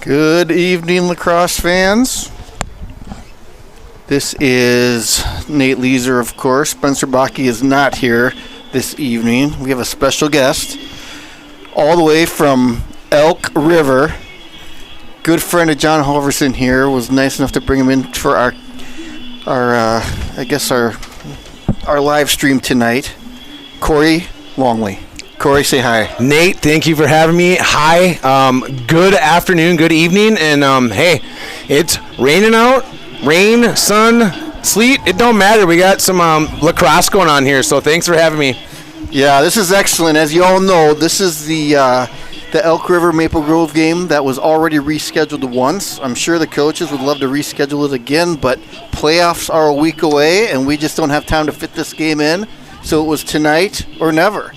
Good evening, Lacrosse fans. This is Nate Leeser, of course. Spencer Bakke is not here this evening. We have a special guest all the way from Elk River. Good friend of John Halverson here was nice enough to bring him in for our live stream tonight. Corey Longley. Corey, say hi. Nate, thank you for having me. Hi. Good afternoon, good evening, and hey, it's raining out. Rain, sun, sleet, it don't matter. We got some lacrosse going on here, so thanks for having me. Yeah, this is excellent. As you all know, this is the Elk River Maple Grove game that was already rescheduled once. I'm sure the coaches would love to reschedule it again, but playoffs are a week away, and we just don't have time to fit this game in. So it was tonight or never.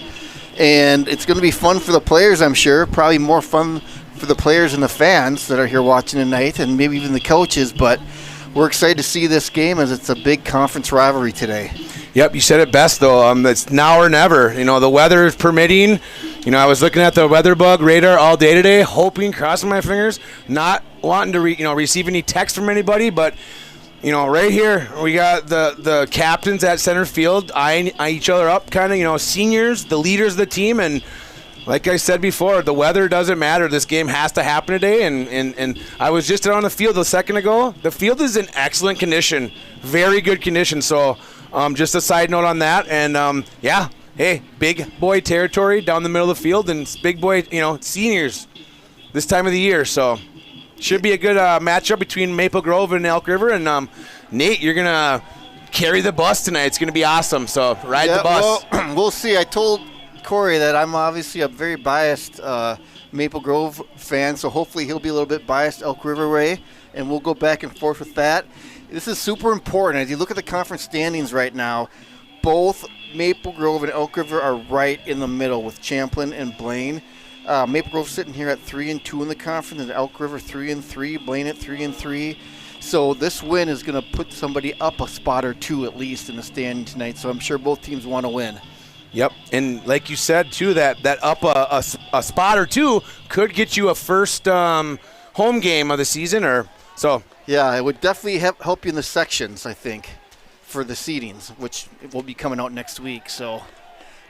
And it's going to be fun for the players, I'm sure. Probably more fun for the players and the fans that are here watching tonight, and maybe even the coaches. But we're excited to see this game as it's a big conference rivalry today. Yep, you said it best, though. It's now or never. You know, the weather is permitting. You know, I was looking at the weather bug radar all day today, hoping, crossing my fingers, not wanting to receive any text from anybody, but you know, right here we got the captains at center field eyeing each other up, kind of, seniors, the leaders of the team, and like I said before, the weather doesn't matter. This game has to happen today, and I was just on the field a second ago. The field is in excellent condition, very good condition. So just a side note on that, and yeah, hey, big boy territory down the middle of the field, and it's big boy, seniors this time of the year, so should be a good matchup between Maple Grove and Elk River. And Nate, you're gonna carry the bus tonight. It's gonna be awesome. So ride the bus. Well, we'll see. I told Corey that I'm obviously a very biased Maple Grove fan, so hopefully he'll be a little bit biased Elk River way, and we'll go back and forth with that. This is super important. As you look at the conference standings right now, both Maple Grove and Elk River are right in the middle with Champlin and Blaine. Maple Grove sitting here at 3-2 in the conference, and Elk River 3-3, Blaine at 3-3. So this win is going to put somebody up a spot or two at least in the standing tonight. So I'm sure both teams want to win. Yep, and like you said too, that up a spot or two could get you a first home game of the season, or so. Yeah, it would definitely help you in the sections, I think, for the seedings, which will be coming out next week. So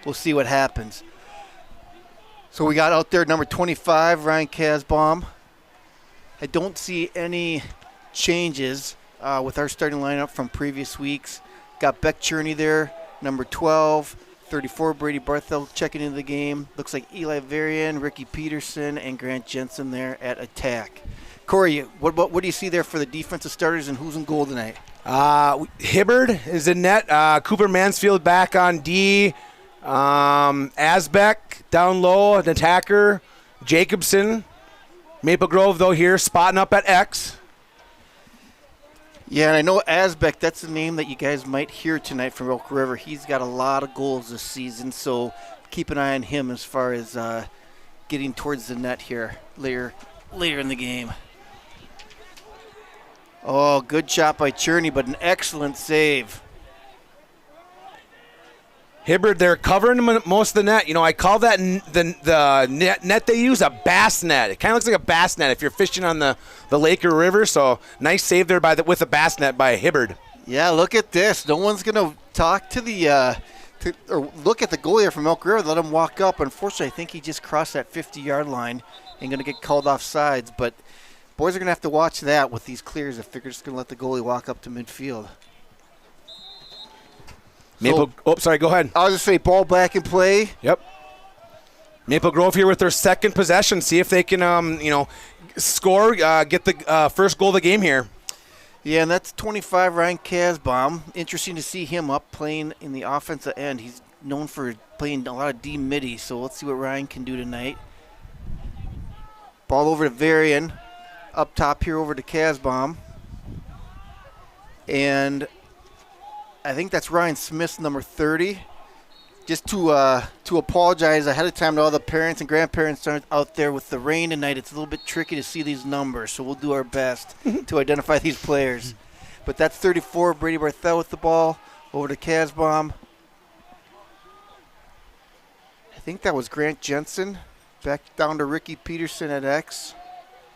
we'll see what happens. So we got out there number 25, Ryan Kasbaum. I don't see any changes with our starting lineup from previous weeks. Got Beck Cherney there, number 12, 34, Brady Barthel checking into the game. Looks like Eli Varian, Ricky Peterson, and Grant Jensen there at attack. Corey, what do you see there for the defensive starters, and who's in goal tonight? Hibbard is in net. Cooper Mansfield back on D. Asbeck down low, an attacker. Jacobson. Maple Grove, though, here spotting up at X. Yeah, and I know Asbeck, that's the name that you guys might hear tonight from Elk River. He's got a lot of goals this season, so keep an eye on him as far as getting towards the net here later in the game. Oh, good shot by Cherney, but an excellent save. Hibbard, they're covering most of the net. I call that the net they use a bass net. It kind of looks like a bass net if you're fishing on the lake or river. So nice save there with a bass net by Hibbard. Yeah, look at this. No one's going to talk to or look at the goalie from Elk River. Let him walk up. Unfortunately, I think he just crossed that 50-yard line and going to get called off sides. But boys are going to have to watch that with these clears if they're just going to let the goalie walk up to midfield. Go ahead. I was just say ball back in play. Yep. Maple Grove here with their second possession. See if they can, score, get the first goal of the game here. Yeah, and that's 25, Ryan Kasbaum. Interesting to see him up playing in the offensive end. He's known for playing a lot of D midi, so let's see what Ryan can do tonight. Ball over to Varian. Up top here over to Kasbaum. And I think that's Ryan Smith's number 30. Just to apologize ahead of time to all the parents and grandparents out there with the rain tonight. It's a little bit tricky to see these numbers, so we'll do our best to identify these players. But that's 34, Brady Barthel with the ball. Over to Kasbaum. I think that was Grant Jensen. Back down to Ricky Peterson at X.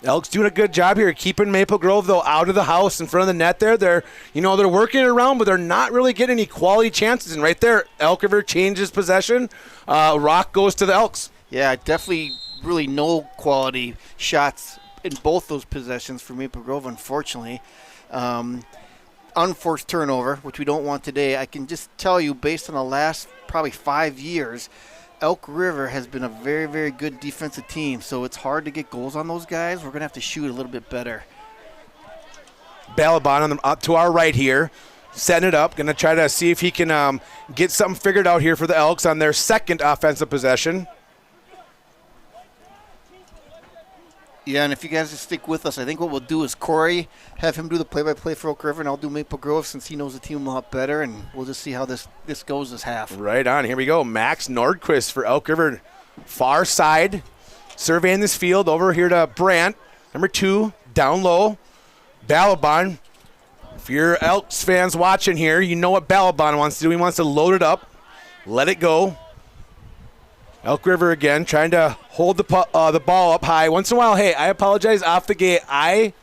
Elks doing a good job here, keeping Maple Grove, though, out of the house in front of the net there. They're working it around, but they're not really getting any quality chances. And right there, Elk River changes possession. Rock goes to the Elks. Yeah, definitely really no quality shots in both those possessions for Maple Grove, unfortunately. Unforced turnover, which we don't want today. I can just tell you, based on the last probably 5 years, Elk River has been a very, very good defensive team, so it's hard to get goals on those guys. We're going to have to shoot a little bit better. Balabon up to our right here, setting it up. Going to try to see if he can get something figured out here for the Elks on their second offensive possession. Yeah, and if you guys just stick with us, I think what we'll do is Corey, have him do the play-by-play for Elk River, and I'll do Maple Grove since he knows the team a lot better, and we'll just see how this goes this half. Right on. Here we go. Max Nordquist for Elk River. Far side. Surveying this field over here to Brandt. Number 2, down low. Balabon. If you're Elks fans watching here, you know what Balabon wants to do. He wants to load it up, let it go. Elk River again, trying to hold the ball up high. Once in a while, hey, I apologize off the gate. I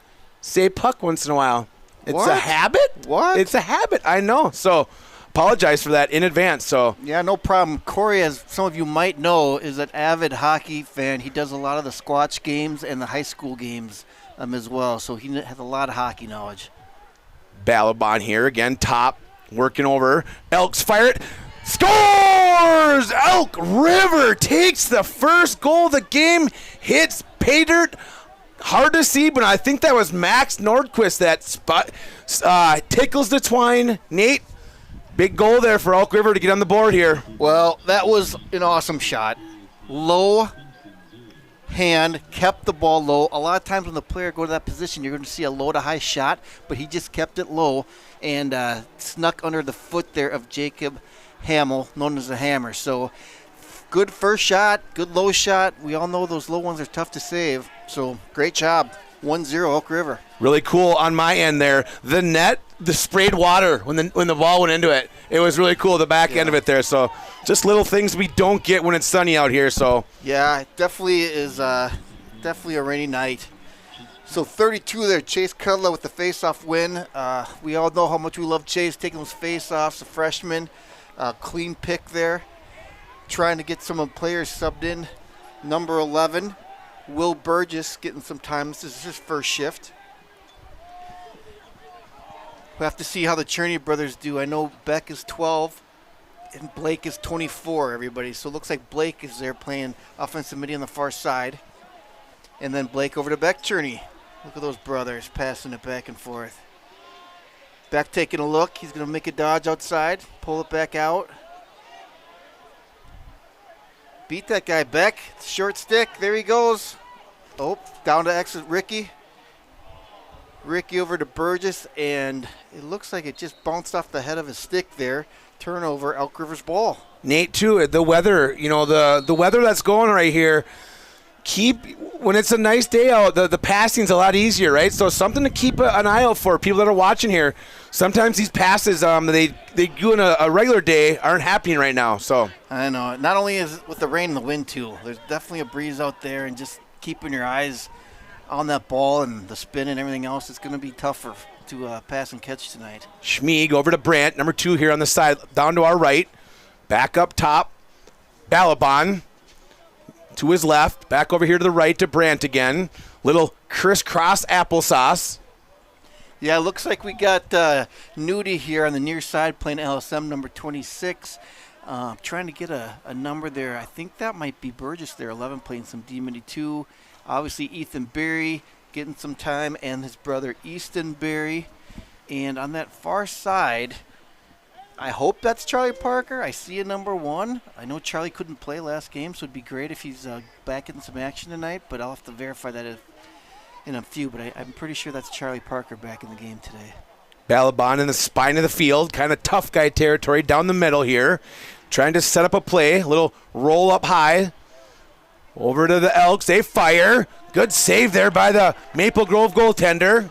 say puck once in a while. It's a habit? What? It's a habit, I know. So apologize for that in advance. So yeah, no problem. Corey, as some of you might know, is an avid hockey fan. He does a lot of the Squatch games and the high school games as well. So he has a lot of hockey knowledge. Balabon here, again, top, working over. Elks fire it. Scores! Elk River takes the first goal of the game, hits pay dirt. Hard to see, but I think that was Max Nordquist that spot tickles the twine. Nate, big goal there for Elk River to get on the board here. Well, that was an awesome shot. Low hand, kept the ball low. A lot of times when the player go to that position, you're going to see a low to high shot, but he just kept it low and snuck under the foot there of Jacob Hamill, known as the Hammer. So good first shot, good low shot. We all know those low ones are tough to save. So great job. 1-0 Elk River. Really cool on my end there. The net, the sprayed water when the ball went into it. It was really cool, the back end of it there. So just little things we don't get when it's sunny out here. So yeah, it definitely is definitely a rainy night. So 32 there, Chase Cudla with the face-off win. We all know how much we love Chase taking those face-offs, a freshman. Clean pick there. Trying to get some of the players subbed in. Number 11, Will Burgess getting some time. This is his first shift. We'll have to see how the Cherney brothers do. I know Beck is 12 and Blake is 24, everybody. So it looks like Blake is there playing offensive midi on the far side. And then Blake over to Beck Cherney. Look at those brothers passing it back and forth. Beck taking a look. He's going to make a dodge outside. Pull it back out. Beat that guy, Beck. Short stick. There he goes. Oh, down to exit Ricky. Ricky over to Burgess, and it looks like it just bounced off the head of his stick there. Turnover, Elk River's ball. Nate, too, the weather, the weather that's going right here, when it's a nice day out, the passing's a lot easier, right? So something to keep an eye out for people that are watching here. Sometimes these passes they do on a regular day aren't happening right now. So I know. Not only is it with the rain and the wind, too. There's definitely a breeze out there, and just keeping your eyes on that ball and the spin and everything else, it's going to be tougher to pass and catch tonight. Schmieg over to Brandt, number 2 here on the side, down to our right. Back up top, Balabon to his left. Back over here to the right to Brandt again. Little crisscross applesauce. Yeah, it looks like we got Nudie here on the near side playing LSM number 26. Trying to get a number there. I think that might be Burgess there, 11, playing some D-Midi 2. Obviously, Ethan Berry getting some time, and his brother Easton Berry. And on that far side, I hope that's Charlie Parker. I see a number 1. I know Charlie couldn't play last game, so it'd be great if he's back in some action tonight, but I'll have to verify that in a few. But I'm pretty sure that's Charlie Parker back in the game today. Balabon in the spine of the field, kind of tough guy territory down the middle here. Trying to set up a play, a little roll up high. Over to the Elks, they fire. Good save there by the Maple Grove goaltender.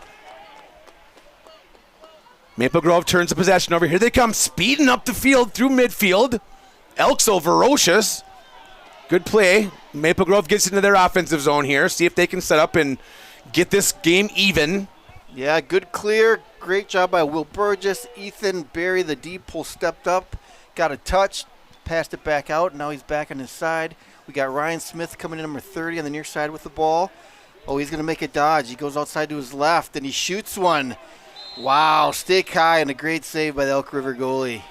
Maple Grove turns the possession over. Here they come, speeding up the field through midfield. Elks so ferocious. Good play. Maple Grove gets into their offensive zone here. See if they can set up and get this game even. Yeah, good clear. Great job by Will Burgess. Ethan Berry, the deep pull, stepped up, got a touch, passed it back out. Now he's back on his side. We got Ryan Smith coming in, number 30, on the near side with the ball. Oh, he's going to make a dodge. He goes outside to his left, and he shoots one. Wow, stake high, and a great save by the Elk River goalie.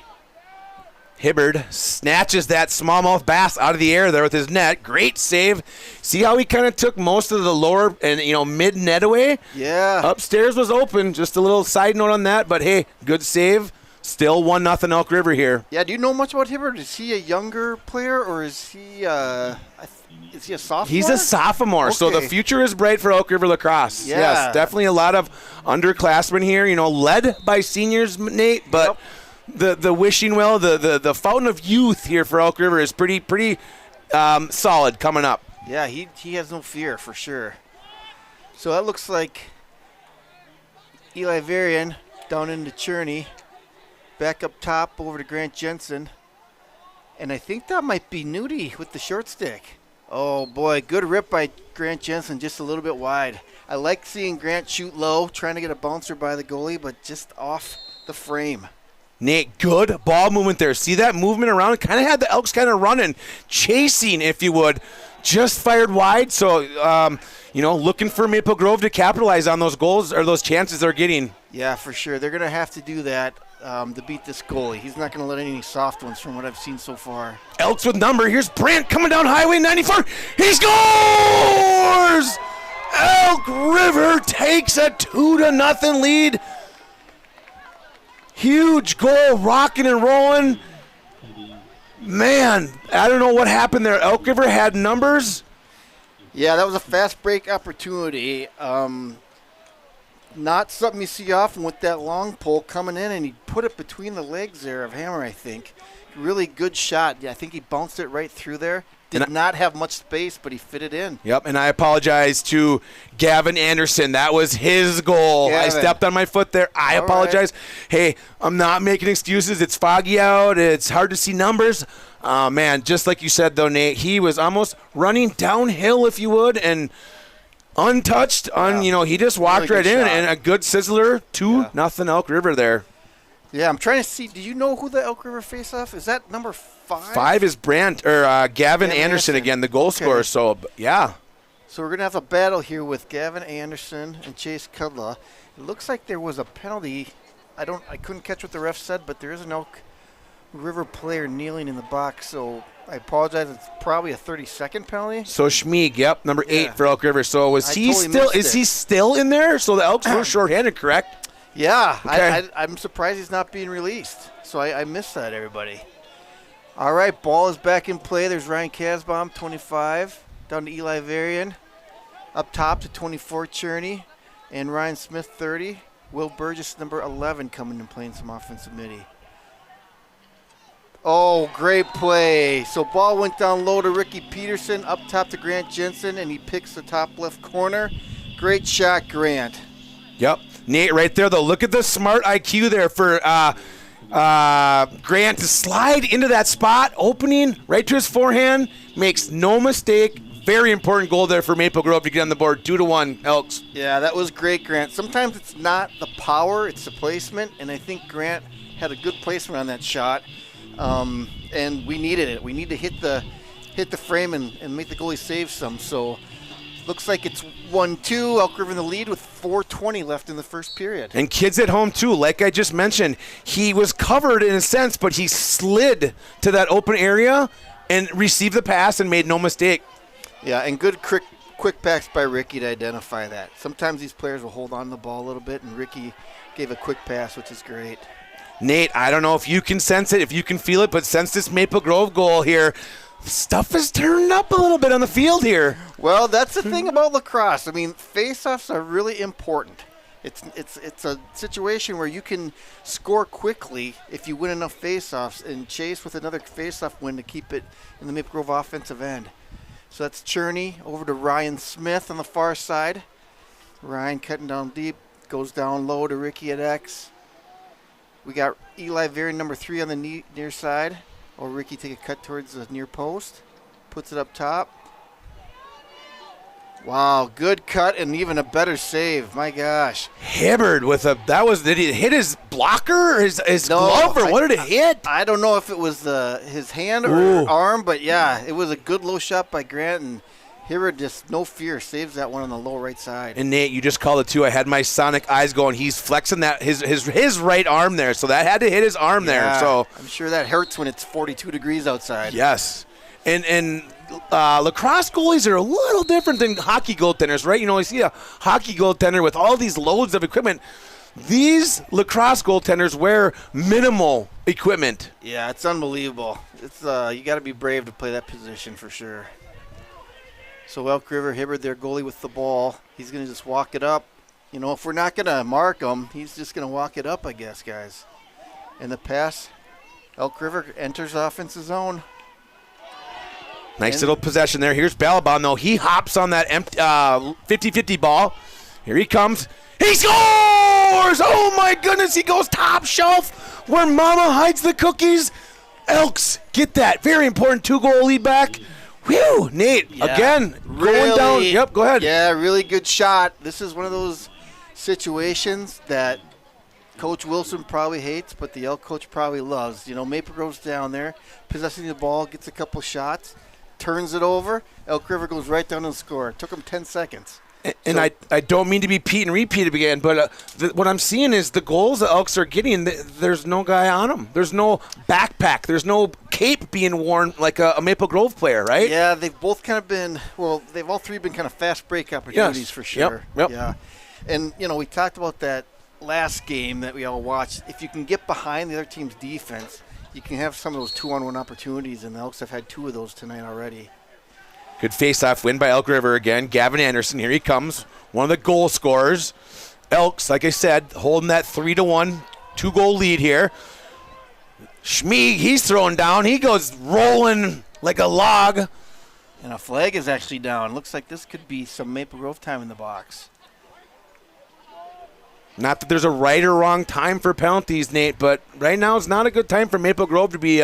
Hibbard snatches that smallmouth bass out of the air there with his net. Great save. See how he kind of took most of the lower and mid net away? Yeah. Upstairs was open. Just a little side note on that, but hey, good save. Still 1-0 Elk River here. Yeah, do you know much about Hibbard? Is he a younger player, or is he a sophomore? He's a sophomore, so the future is bright for Elk River lacrosse. Yeah. Yes, definitely a lot of underclassmen here, led by seniors, Nate, but the wishing well, the fountain of youth here for Elk River is pretty solid coming up. Yeah, he has no fear for sure. So that looks like Eli Varian down into Cherney. Back up top over to Grant Jensen. And I think that might be Nudie with the short stick. Oh, boy. Good rip by Grant Jensen, just a little bit wide. I like seeing Grant shoot low, trying to get a bouncer by the goalie, but just off the frame. Nate, good ball movement there. See that movement around? Kind of had the Elks kind of running, chasing, if you would. Just fired wide. So, looking for Maple Grove to capitalize on those goals or those chances they're getting. Yeah, for sure. They're going to have to do that to beat this goalie. He's not going to let any soft ones from what I've seen so far. Elks with number. Here's Brandt coming down Highway 94. He scores! Elk River takes a 2-0 lead. Huge goal, rocking and rolling. Man, I don't know what happened there. Elk River had numbers. Yeah, that was a fast break opportunity. Not something you see often with that long pole coming in, and he put it between the legs there of Hammer, I think. Really good shot. Yeah, I think he bounced it right through there. Did not have much space, but he fit it in. Yep, and I apologize to Gavin Anderson. That was his goal. Gavin. I stepped on my foot there. I apologize. Right. Hey, I'm not making excuses. It's foggy out. It's hard to see numbers. Man, just like you said, though, Nate, he was almost running downhill, if you would, and untouched. He just walked really right in, and a good sizzler. 2-0 Elk River there. Yeah, I'm trying to see. Do you know who the Elk River face-off? Is that number 5? 5 is Gavin Anderson again, the goal scorer. So, yeah. So we're going to have a battle here with Gavin Anderson and Chase Kudla. It looks like there was a penalty. I couldn't catch what the ref said, but there is an Elk River player kneeling in the box. So I apologize. It's probably a 30-second penalty. So Schmieg, yep, number 8 for Elk River. So is he still in there? So the Elks were shorthanded, correct? Yeah, okay. I'm surprised he's not being released. So I missed that, everybody. All right, ball is back in play. There's Ryan Kasbaum, 25, down to Eli Varian. Up top to 24, Cherney, and Ryan Smith, 30. Will Burgess, number 11, coming and playing some offensive midi. Oh, great play. So ball went down low to Ricky Peterson, up top to Grant Jensen, and he picks the top left corner. Great shot, Grant. Yep. Nate, right there, though. Look at the smart IQ there for Grant to slide into that spot, opening right to his forehand. Makes no mistake. Very important goal there for Maple Grove to get on the board. 2-1 Elks. Yeah, that was great, Grant. Sometimes it's not the power, it's the placement, and I think Grant had a good placement on that shot. And we needed it. We need to hit the frame and make the goalie save some. So looks like it's 1-2. Elk River in the lead with 4:20 left in the first period. And kids at home, too. Like I just mentioned, he was covered in a sense, but he slid to that open area and received the pass and made no mistake. Yeah, and good quick backs by Ricky to identify that. Sometimes these players will hold on to the ball a little bit, and Ricky gave a quick pass, which is great. Nate, I don't know if you can sense it, if you can feel it, but since this Maple Grove goal here, stuff has turned up a little bit on the field here. Well, that's the thing about lacrosse. I mean, face-offs are really important. It's a situation where you can score quickly if you win enough face-offs and chase with another face-off win to keep it in the Maple Grove offensive end. So that's Cherney over to Ryan Smith on the far side. Ryan cutting down deep, goes down low to Ricky at X. We got Eli Varian, number 3, on the near side. Or Ricky take a cut towards the near post. Puts it up top. Wow, good cut and even a better save. My gosh. Hibbard with did he hit his blocker or his glove, or what did it hit? I don't know if it was his hand or arm, but yeah, it was a good low shot by Grant, and Hibbard just no fear saves that one on the low right side. And Nate, you just called it too. I had my sonic eyes going. He's flexing that his right arm there, so that had to hit his arm there. So I'm sure that hurts when it's 42 degrees outside. Yes, and lacrosse goalies are a little different than hockey goaltenders, right? You know, I see a hockey goaltender with all these loads of equipment. These lacrosse goaltenders wear minimal equipment. Yeah, it's unbelievable. It's you got to be brave to play that position for sure. So Elk River, Hibbard, their goalie with the ball. He's going to just walk it up. You know, if we're not going to mark him, he's just going to walk it up, I guess, guys. And the pass, Elk River enters offensive zone. Nice little possession there. Here's Balaban, though. He hops on that 50-50 ball. Here he comes. He scores! Oh, my goodness. He goes top shelf where Mama hides the cookies. Elks get that. Very important 2-goal lead back. Whew, Nate, again, going down. Yep, go ahead. Yeah, really good shot. This is one of those situations that Coach Wilson probably hates, but the Elk coach probably loves. You know, Maple Grove's down there, possessing the ball, gets a couple shots, turns it over. Elk River goes right down and score. It took him 10 seconds. And so, I don't mean to be Pete and repeat it again, but what I'm seeing is the goals the Elks are getting, there's no guy on them. There's no backpack. There's no cape being worn like a Maple Grove player, right? Yeah, they've both kind of been, they've all three been kind of fast break opportunities for sure. Yep. Yeah. And, you know, we talked about that last game that we all watched. If you can get behind the other team's defense, you can have some of those 2-on-1 opportunities, and the Elks have had 2 of those tonight already. Good face-off win by Elk River again. Gavin Anderson, here he comes, one of the goal scorers. Elks, like I said, holding that 3-1, 2-goal lead here. Schmieg, he's throwing down. He goes rolling like a log. And a flag is actually down. Looks like this could be some Maple Grove time in the box. Not that there's a right or wrong time for penalties, Nate, but right now it's not a good time for Maple Grove to be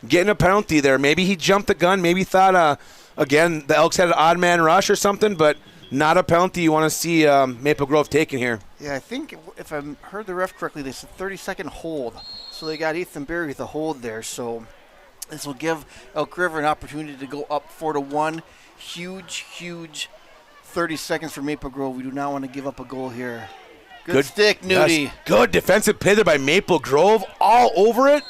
getting a penalty there. Maybe he jumped the gun. Maybe thought, again, the Elks had an odd man rush or something, but not a penalty you want to see Maple Grove taking here. Yeah, I think if I heard the ref correctly, they said 30-second hold. So they got Ethan Berry with a hold there. So this will give Elk River an opportunity to go up 4-1. Huge 30 seconds for Maple Grove. We do not want to give up a goal here. Good stick, Nudie. Yes, good defensive play there by Maple Grove, all over it.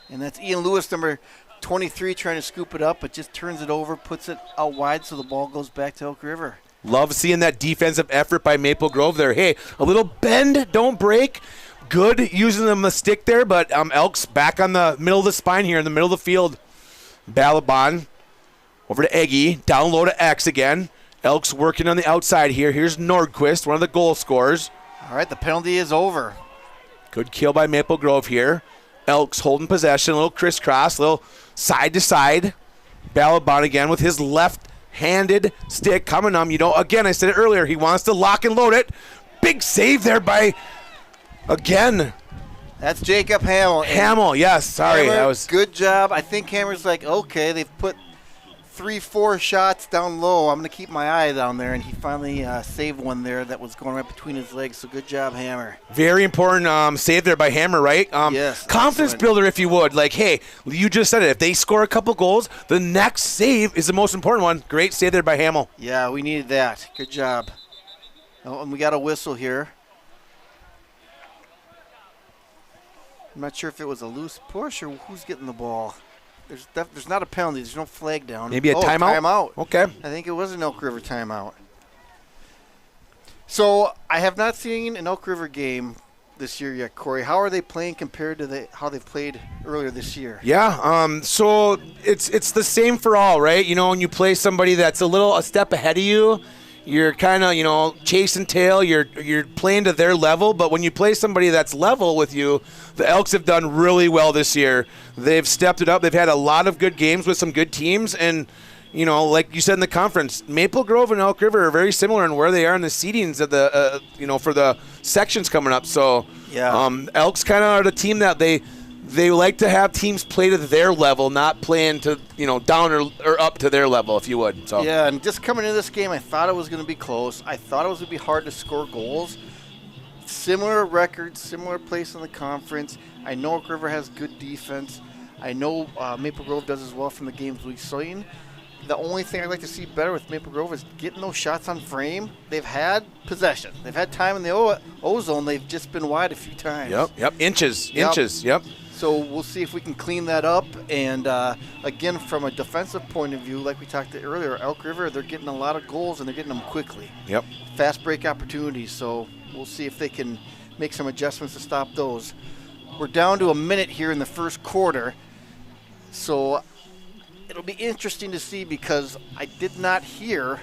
And that's Ian Lewis, number 23, trying to scoop it up, but just turns it over, puts it out wide so the ball goes back to Elk River. Love seeing that defensive effort by Maple Grove there. Hey, a little bend, don't break. Good using the stick there, but Elks back on the middle of the spine here in the middle of the field. Balaban over to Eggy, down low to X again. Elks working on the outside here. Here's Nordquist, one of the goal scorers. All right, the penalty is over. Good kill by Maple Grove here. Elks holding possession, a little crisscross, a little side to side. Balaban again with his left-handed stick coming on. You know, again, I said it earlier, he wants to lock and load it. Big save there by, again. That's Jacob Hamill. Hamill, yes, sorry. Hammer, good job. I think Hammer's like, okay, they've put 3-4 shots down low. I'm going to keep my eye down there, and he finally saved one there that was going right between his legs. So good job, Hammer. Very important save there by Hammer, right? Yes. Confidence builder, if you would. Like, hey, you just said it. If they score a couple goals, the next save is the most important one. Great save there by Hamill. Yeah, we needed that. Good job. Oh, and we got a whistle here. I'm not sure if it was a loose push or who's getting the ball. There's not a penalty. There's no flag down. Maybe a timeout? Timeout. Okay. I think it was an Elk River timeout. So I have not seen an Elk River game this year yet, Corey. How are they playing compared to how they've played earlier this year? Yeah, so it's the same for all, right? You know, when you play somebody that's a step ahead of you, you're kind of, you know, chasing tail. You're playing to their level. But when you play somebody that's level with you, the Elks have done really well this year. They've stepped it up. They've had a lot of good games with some good teams. And, you know, like you said in the conference, Maple Grove and Elk River are very similar in where they are in the seedings of the, for the sections coming up. So, yeah. Elks kind of are the team that they like to have teams play to their level, not playing to, down or up to their level, if you would. So yeah, and just coming into this game, I thought it was going to be close. I thought it was going to be hard to score goals. Similar records, similar place in the conference. I know Elk River has good defense. I know Maple Grove does as well from the games we've seen. The only thing I'd like to see better with Maple Grove is getting those shots on frame. They've had possession. They've had time in the O-zone. They've just been wide a few times. Yep. Inches. So we'll see if we can clean that up. And, again, from a defensive point of view, like we talked earlier, Elk River, they're getting a lot of goals, and they're getting them quickly. Yep. Fast break opportunities. So we'll see if they can make some adjustments to stop those. We're down to a minute here in the first quarter. So it'll be interesting to see because I did not hear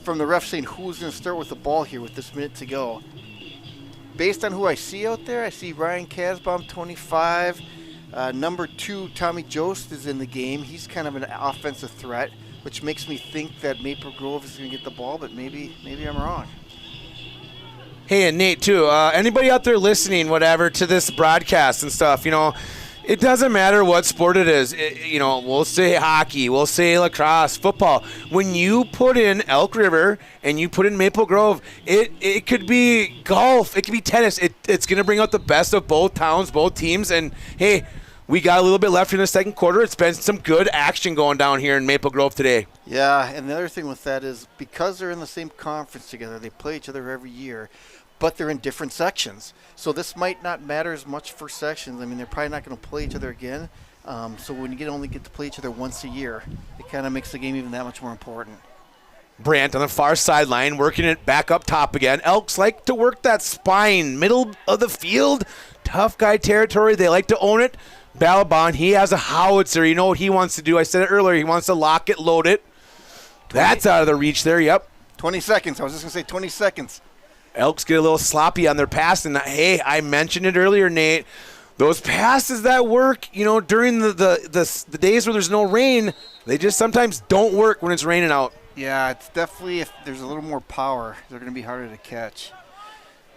from the ref saying who's going to start with the ball here with this minute to go. Based on who I see out there, I see Ryan Kasbaum, 25. Number 2, Tommy Jost is in the game. He's kind of an offensive threat, which makes me think that Maple Grove is going to get the ball, but maybe I'm wrong. Hey, and Nate, too. Anybody out there listening, whatever, to this broadcast and stuff, it doesn't matter what sport it is. We'll say hockey, we'll say lacrosse, football. When you put in Elk River and you put in Maple Grove, it could be golf, it could be tennis. It's going to bring out the best of both towns, both teams. And, hey, we got a little bit left in the second quarter. It's been some good action going down here in Maple Grove today. Yeah, and the other thing with that is because they're in the same conference together, they play each other every year, but they're in different sections. So this might not matter as much for sections. I mean, they're probably not going to play each other again. So when you only get to play each other once a year, it kind of makes the game even that much more important. Brandt on the far sideline, working it back up top again. Elks like to work that spine, middle of the field, tough guy territory. They like to own it. Balabon, he has a howitzer. You know what he wants to do? I said it earlier. He wants to lock it, load it. That's out of the reach there, yep. 20 seconds. I was just going to say 20 seconds. Elks get a little sloppy on their pass, and hey, I mentioned it earlier, Nate. Those passes that work, during the days where there's no rain, they just sometimes don't work when it's raining out. Yeah, it's definitely, if there's a little more power, they're going to be harder to catch.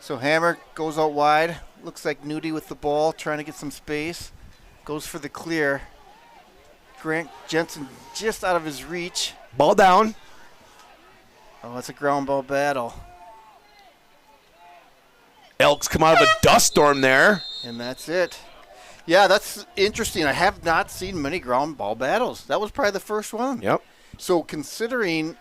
So Hammer goes out wide. Looks like Nudie with the ball, trying to get some space. Goes for the clear. Grant Jensen just out of his reach. Ball down. Oh, it's a ground ball battle. Elks come out of a dust storm there. And that's it. Yeah, that's interesting. I have not seen many ground ball battles. That was probably the first one. Yep. So considering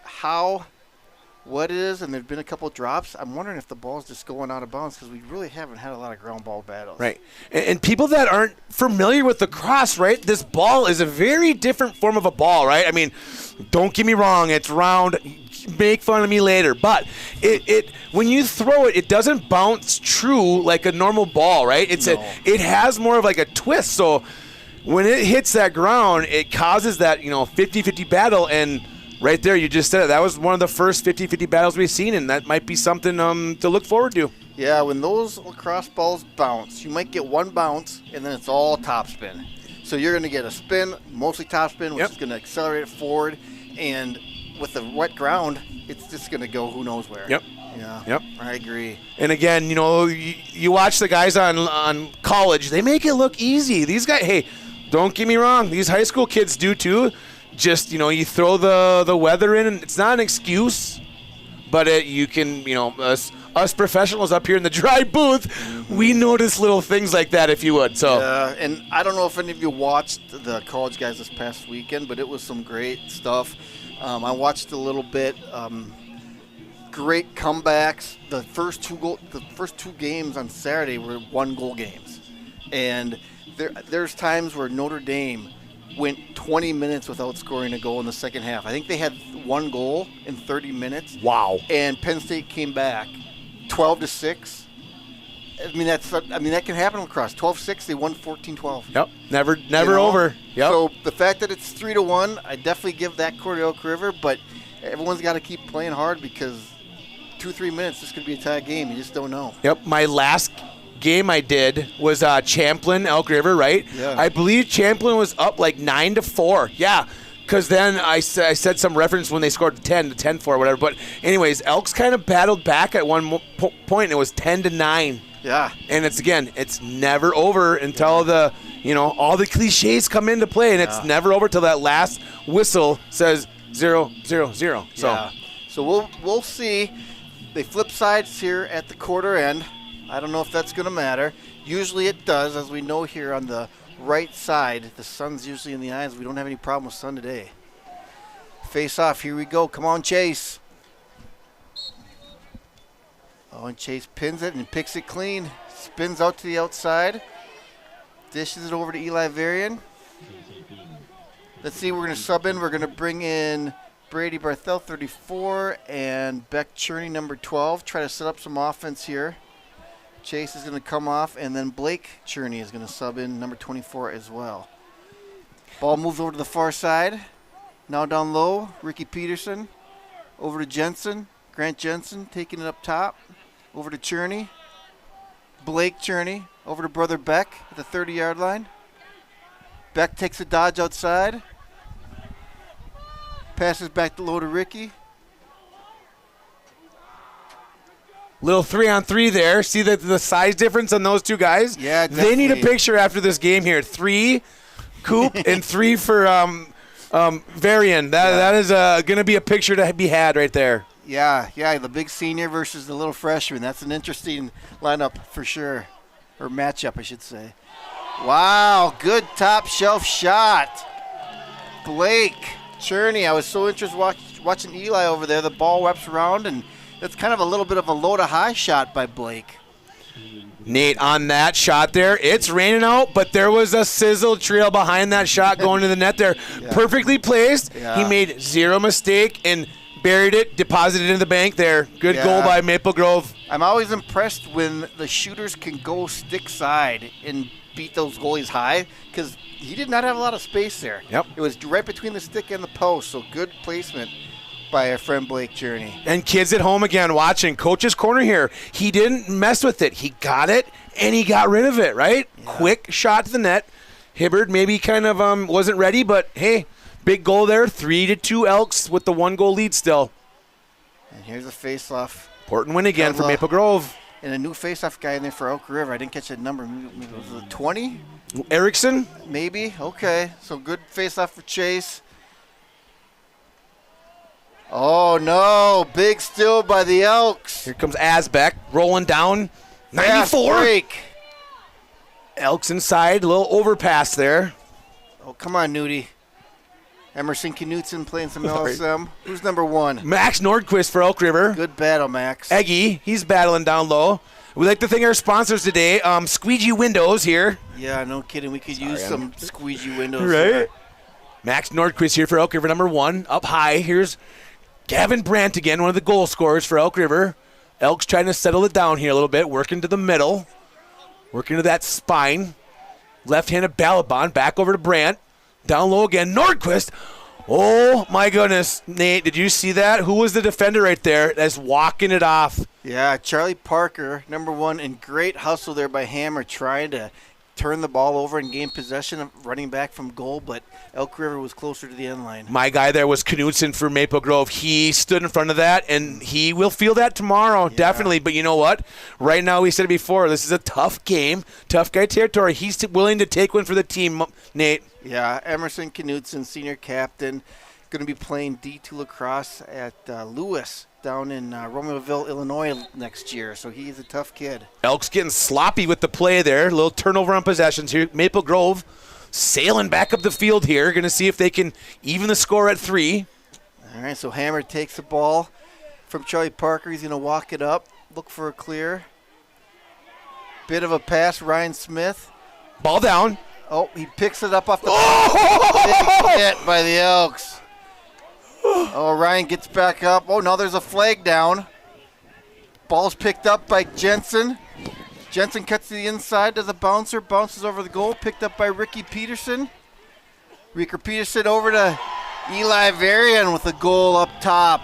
what it is, and there have been a couple of drops, I'm wondering if the ball's just going out of bounds because we really haven't had a lot of ground ball battles. Right. And people that aren't familiar with lacrosse, right, this ball is a very different form of a ball, right? I mean, don't get me wrong, it's round. Make fun of me later, but it when you throw it, it doesn't bounce true like a normal ball, right? It has more of like a twist. So when it hits that ground, it causes that 50-50 battle. And right there, you just said it. That was one of the first 50-50 battles we've seen, and that might be something to look forward to. Yeah, when those lacrosse balls bounce, you might get one bounce, and then it's all topspin. So you're going to get a spin, mostly topspin, which is going to accelerate it forward, and with the wet ground, it's just going to go who knows where. Yep. Yeah. Yep. I agree. And again, you watch the guys on college, they make it look easy. These guys, hey, don't get me wrong, these high school kids do too. Just, you throw the weather in, and it's not an excuse, but you can, us professionals up here in the dry booth, we notice little things like that, if you would. So. And I don't know if any of you watched the college guys this past weekend, but it was some great stuff. I watched a little bit. Great comebacks. The first two games on Saturday were 1-goal games, and there's times where Notre Dame went 20 minutes without scoring a goal in the second half. I think they had 1 goal in 30 minutes. Wow! And Penn State came back 12-6. I mean that can happen across 12-6. They won 14-12. Yep, never over. Yep. So the fact that it's 3-1, I definitely give that quarter to Elk River, but everyone's got to keep playing hard because 2-3 minutes this could be a tie game. You just don't know. Yep. My last game I did was Champlin, Elk River, right? Yeah. I believe Champlin was up like 9-4. Yeah. Because then I said some reference when they scored 10-4, whatever. But anyways, Elks kind of battled back at one point. And it was 10-9. Yeah. And it's never over until all the cliches come into play, and it's never over till that last whistle says 0-0-0. So we'll see. They flip sides here at the quarter end. I don't know if that's going to matter. Usually it does, as we know here on the right side. The sun's usually in the eyes. We don't have any problem with sun today. Face off. Here we go. Come on, Chase. Oh, and Chase pins it and picks it clean. Spins out to the outside. Dishes it over to Eli Varian. Let's see, we're going to sub in. We're going to bring in Brady Barthel, 34, and Beck Cherney, number 12. Try to set up some offense here. Chase is going to come off, and then Blake Cherney is going to sub in, number 24 as well. Ball moves over to the far side. Now down low, Ricky Peterson. Over to Jensen. Grant Jensen taking it up top. Over to Cherney. Blake Cherney. Over to brother Beck at the 30-yard line. Beck takes a dodge outside. Passes back low to Ricky. Little 3-on-3 there. See the size difference on those two guys? Yeah, definitely. They need a picture after this game here. 3 Coop and 3 for Varian. That is going to be a picture to be had right there. Yeah, the big senior versus the little freshman. That's an interesting lineup for sure. Or matchup, I should say. Wow, good top shelf shot. Blake Cherney. I was so interested watching Eli over there. The ball wraps around, and that's kind of a little bit of a low to high shot by Blake. Nate, on that shot there, it's raining out, but there was a sizzle trail behind that shot going to the net there. Yeah. Perfectly placed. Yeah. He made zero mistake and buried it, deposited it in the bank there. Good goal by Maple Grove. I'm always impressed when the shooters can go stick side and beat those goalies high, because he did not have a lot of space there. Yep. It was right between the stick and the post, so good placement by our friend Blake Cherney. And kids at home again watching. Coach's corner here. He didn't mess with it. He got it, and he got rid of it, right? Yeah. Quick shot to the net. Hibbard maybe kind of wasn't ready, but, hey, big goal there. 3-2 Elks with the 1-goal lead still. And here's a face-off. Important win again for Maple Grove. And a new face-off guy in there for Elk River. I didn't catch that number. Maybe it was 20? Erickson? Maybe. Okay. So good face-off for Chase. Oh, no. Big steal by the Elks. Here comes Asbeck rolling down. 94. Break. Elks inside. A little overpass there. Oh, come on, Nudie. Emerson Knutson playing some LSM. Who's number 1? Max Nordquist for Elk River. Good battle, Max. Eggy, he's battling down low. We like to thank our sponsors today. Squeegee Windows here. Yeah, no kidding. We could use some squeegee windows. Right. Here. Max Nordquist here for Elk River, number 1. Up high, here's Gavin Brandt again, one of the goal scorers for Elk River. Elk's trying to settle it down here a little bit, working to the middle, working to that spine. Left-handed Balabon, back over to Brandt. Down low again, Nordquist. Oh, my goodness. Nate, did you see that? Who was the defender right there that's walking it off? Yeah, Charlie Parker, number 1, and great hustle there by Hammer trying to turn the ball over and gain possession of running back from goal, but Elk River was closer to the end line. My guy there was Knutson for Maple Grove. He stood in front of that, and he will feel that tomorrow, definitely. But you know what? Right now, we said it before, this is a tough game, tough guy territory. He's willing to take one for the team, Nate. Yeah, Emerson Knutson, senior captain, going to be playing D2 lacrosse at Lewis down in Romeoville, Illinois next year. So he's a tough kid. Elks getting sloppy with the play there. A little turnover on possessions here. Maple Grove sailing back up the field here. Going to see if they can even the score at 3. All right, so Hammer takes the ball from Charlie Parker. He's going to walk it up, look for a clear. Bit of a pass, Ryan Smith. Ball down. Oh, he picks it up off the big hit by the Elks. Oh, Ryan gets back up. Oh, now there's a flag down. Ball's picked up by Jensen. Jensen cuts to the inside, does a bouncer, bounces over the goal, picked up by Ricky Peterson. Ricky Peterson over to Eli Varian with a goal up top.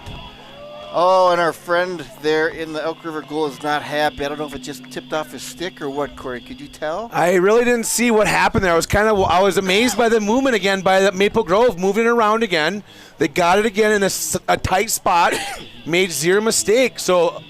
Oh, and our friend there in the Elk River goal is not happy. I don't know if it just tipped off his stick or what, Corey. Could you tell? I really didn't see what happened there. I was amazed by the movement again by the Maple Grove moving around again. They got it again in a tight spot, made zero mistake. So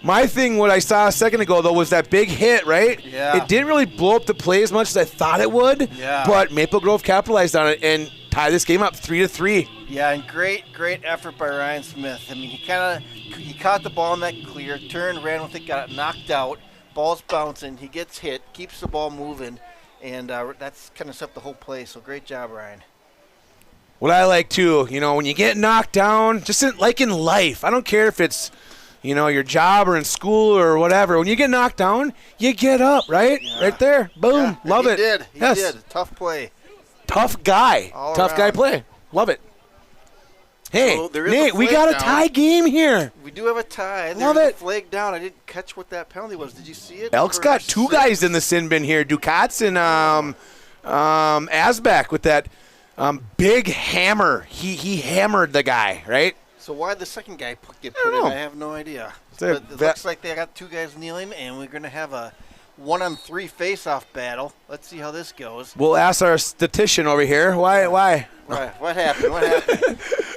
My thing, what I saw a second ago, though, was that big hit, right? Yeah. It didn't really blow up the play as much as I thought it would. Yeah. But Maple Grove capitalized on it and tied this game up 3-3. Yeah, and great effort by Ryan Smith. I mean, he caught the ball in that clear, turned, ran with it, got it knocked out. Ball's bouncing. He gets hit, keeps the ball moving, and that's kind of set the whole play. So great job, Ryan. What I like, too, when you get knocked down, just like in life, I don't care if it's, your job or in school or whatever. When you get knocked down, you get up, right? Yeah. Right there. Boom. Yeah, Love it. He did. Tough play. Tough guy. All Tough around. guy play. Love it. Hey, Nate, we got a tie game here. We do have a tie. Love it. Flag down. I didn't catch what that penalty was. Did you see it? Elk's got 2 guys in the sin bin here. Ducats and Asbeck with that big hammer. He hammered the guy, right? So why did the second guy get put in? I have no idea. But it looks like they got 2 guys kneeling, and we're going to have a 1-on-3 face-off battle. Let's see how this goes. We'll ask our statistician over here. Why? What happened?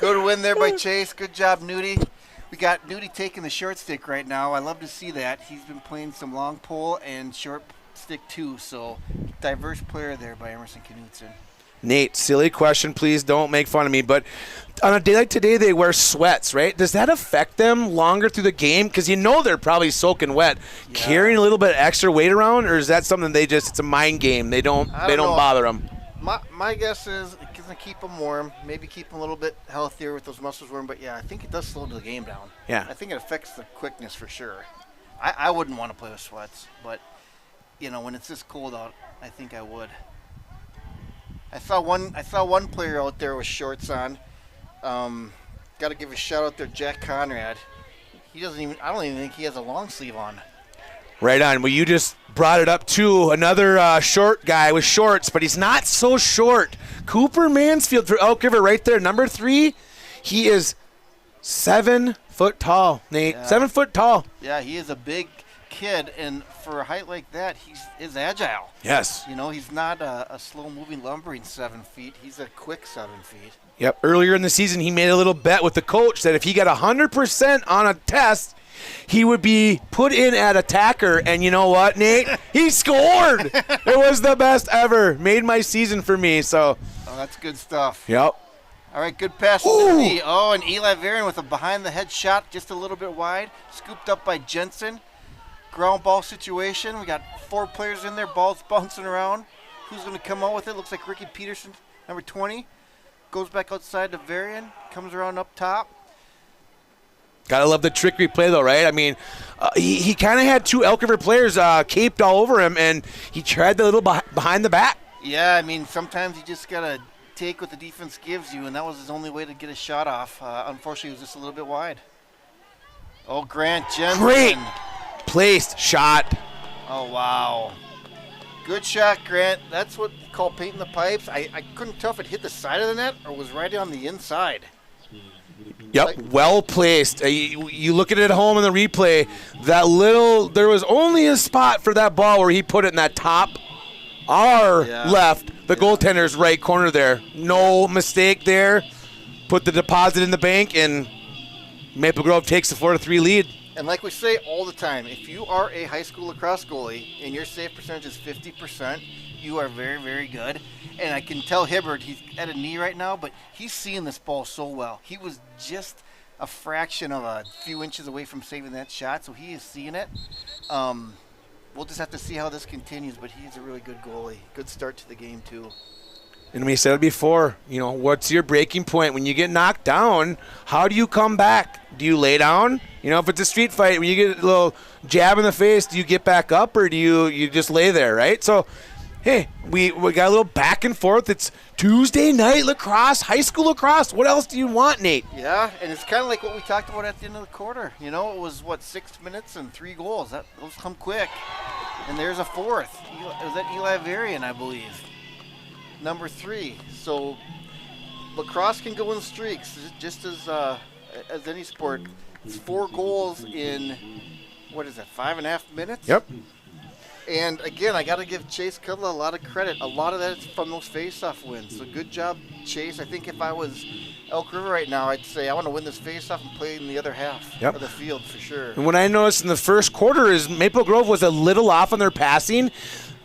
Good win there by Chase. Good job, Nudie. We got Nudie taking the short stick right now. I love to see that. He's been playing some long pole and short stick too. So diverse player there by Emerson Knutson. Nate, silly question. Please don't make fun of me. But on a day like today, they wear sweats, right? Does that affect them longer through the game? Because they're probably soaking wet, carrying a little bit of extra weight around, or is that something it's a mind game? They don't bother them. My guess is it can keep them warm, maybe keep them a little bit healthier with those muscles warm. But yeah, I think it does slow the game down. Yeah, I think it affects the quickness for sure. I wouldn't want to play with sweats, but when it's this cold out, I think I would. I saw one player out there with shorts on. Got to give a shout out there, Jack Conrad. I don't even think he has a long sleeve on. Right on. Well, you just brought it up too. Another short guy with shorts, but he's not so short. Cooper Mansfield for Elk River right there, number 3. He is 7 foot tall, Nate. Yeah. 7 foot tall. Yeah, he is a big kid, and for a height like that, he's agile. Yes. He's not a slow-moving, lumbering 7 feet. He's a quick 7 feet. Yep. Earlier in the season, he made a little bet with the coach that if he got 100% on a test, he would be put in at attacker. And you know what, Nate? He scored. It was the best ever. Made my season for me. So. Oh, that's good stuff. Yep. All right, good pass. Oh, and Eli Varian with a behind-the-head shot, just a little bit wide, scooped up by Jensen. Ground ball situation. We got 4 players in there. Ball's bouncing around. Who's going to come out with it? Looks like Ricky Peterson, number 20. Goes back outside to Varian. Comes around up top. Gotta love the trickery play, though, right? I mean, he kind of had 2 Elk River players caped all over him, and he tried the little behind the back. Yeah, I mean, sometimes you just got to take what the defense gives you, and that was his only way to get a shot off. Unfortunately, it was just a little bit wide. Oh, Grant Jensen. Great placed shot. Oh, wow. Good shot, Grant. That's what you call painting the pipes. I couldn't tell if it hit the side of the net or was right on the inside. Yep, well placed. You look at it at home in the replay, there was only a spot for that ball where he put it in that top left, the goaltender's right corner there. No mistake there. Put the deposit in the bank, and Maple Grove takes the 4-3 lead. And like we say all the time, if you are a high school lacrosse goalie and your save percentage is 50%, you are very, very good. And I can tell Hibbert, he's at a knee right now, but he's seeing this ball so well. He was just a fraction of a few inches away from saving that shot, so he is seeing it. We'll just have to see how this continues, but he's a really good goalie. Good start to the game, too. And we said it before, what's your breaking point? When you get knocked down, how do you come back? Do you lay down? If it's a street fight, when you get a little jab in the face, do you get back up or do you just lay there, right? So, hey, we got a little back and forth. It's Tuesday night lacrosse, high school lacrosse. What else do you want, Nate? Yeah, and it's kind of like what we talked about at the end of the quarter. It was, 6 minutes and 3 goals. Those come quick. And there's a 4th. It was at Eli Varian, I believe. Number 3. So lacrosse can go in streaks, just as any sport. It's 4 goals in 5.5 minutes? Yep. And again, I got to give Chase Kudla a lot of credit. A lot of that is from those face-off wins. So good job, Chase. I think if I was Elk River right now, I'd say I want to win this face-off and play in the other half of the field for sure. And what I noticed in the first quarter is Maple Grove was a little off on their passing.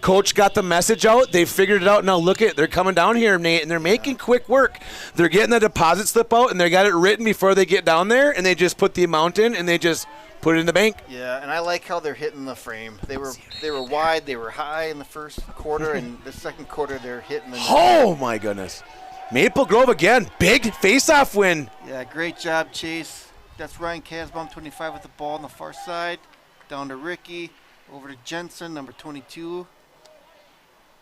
Coach got the message out. They figured it out. Now look at, they're coming down here, Nate, and they're making quick work. They're getting the deposit slip out, and they got it written before they get down there, and they just put the amount in, and they just put it in the bank. Yeah, and I like how they're hitting the frame. They were wide, they were high in the first quarter, and the second quarter they're hitting the net. Oh, my goodness. Maple Grove again, big face-off win. Yeah, great job, Chase. That's Ryan Casbaum, 25 with the ball on the far side. Down to Ricky, over to Jensen, number 22.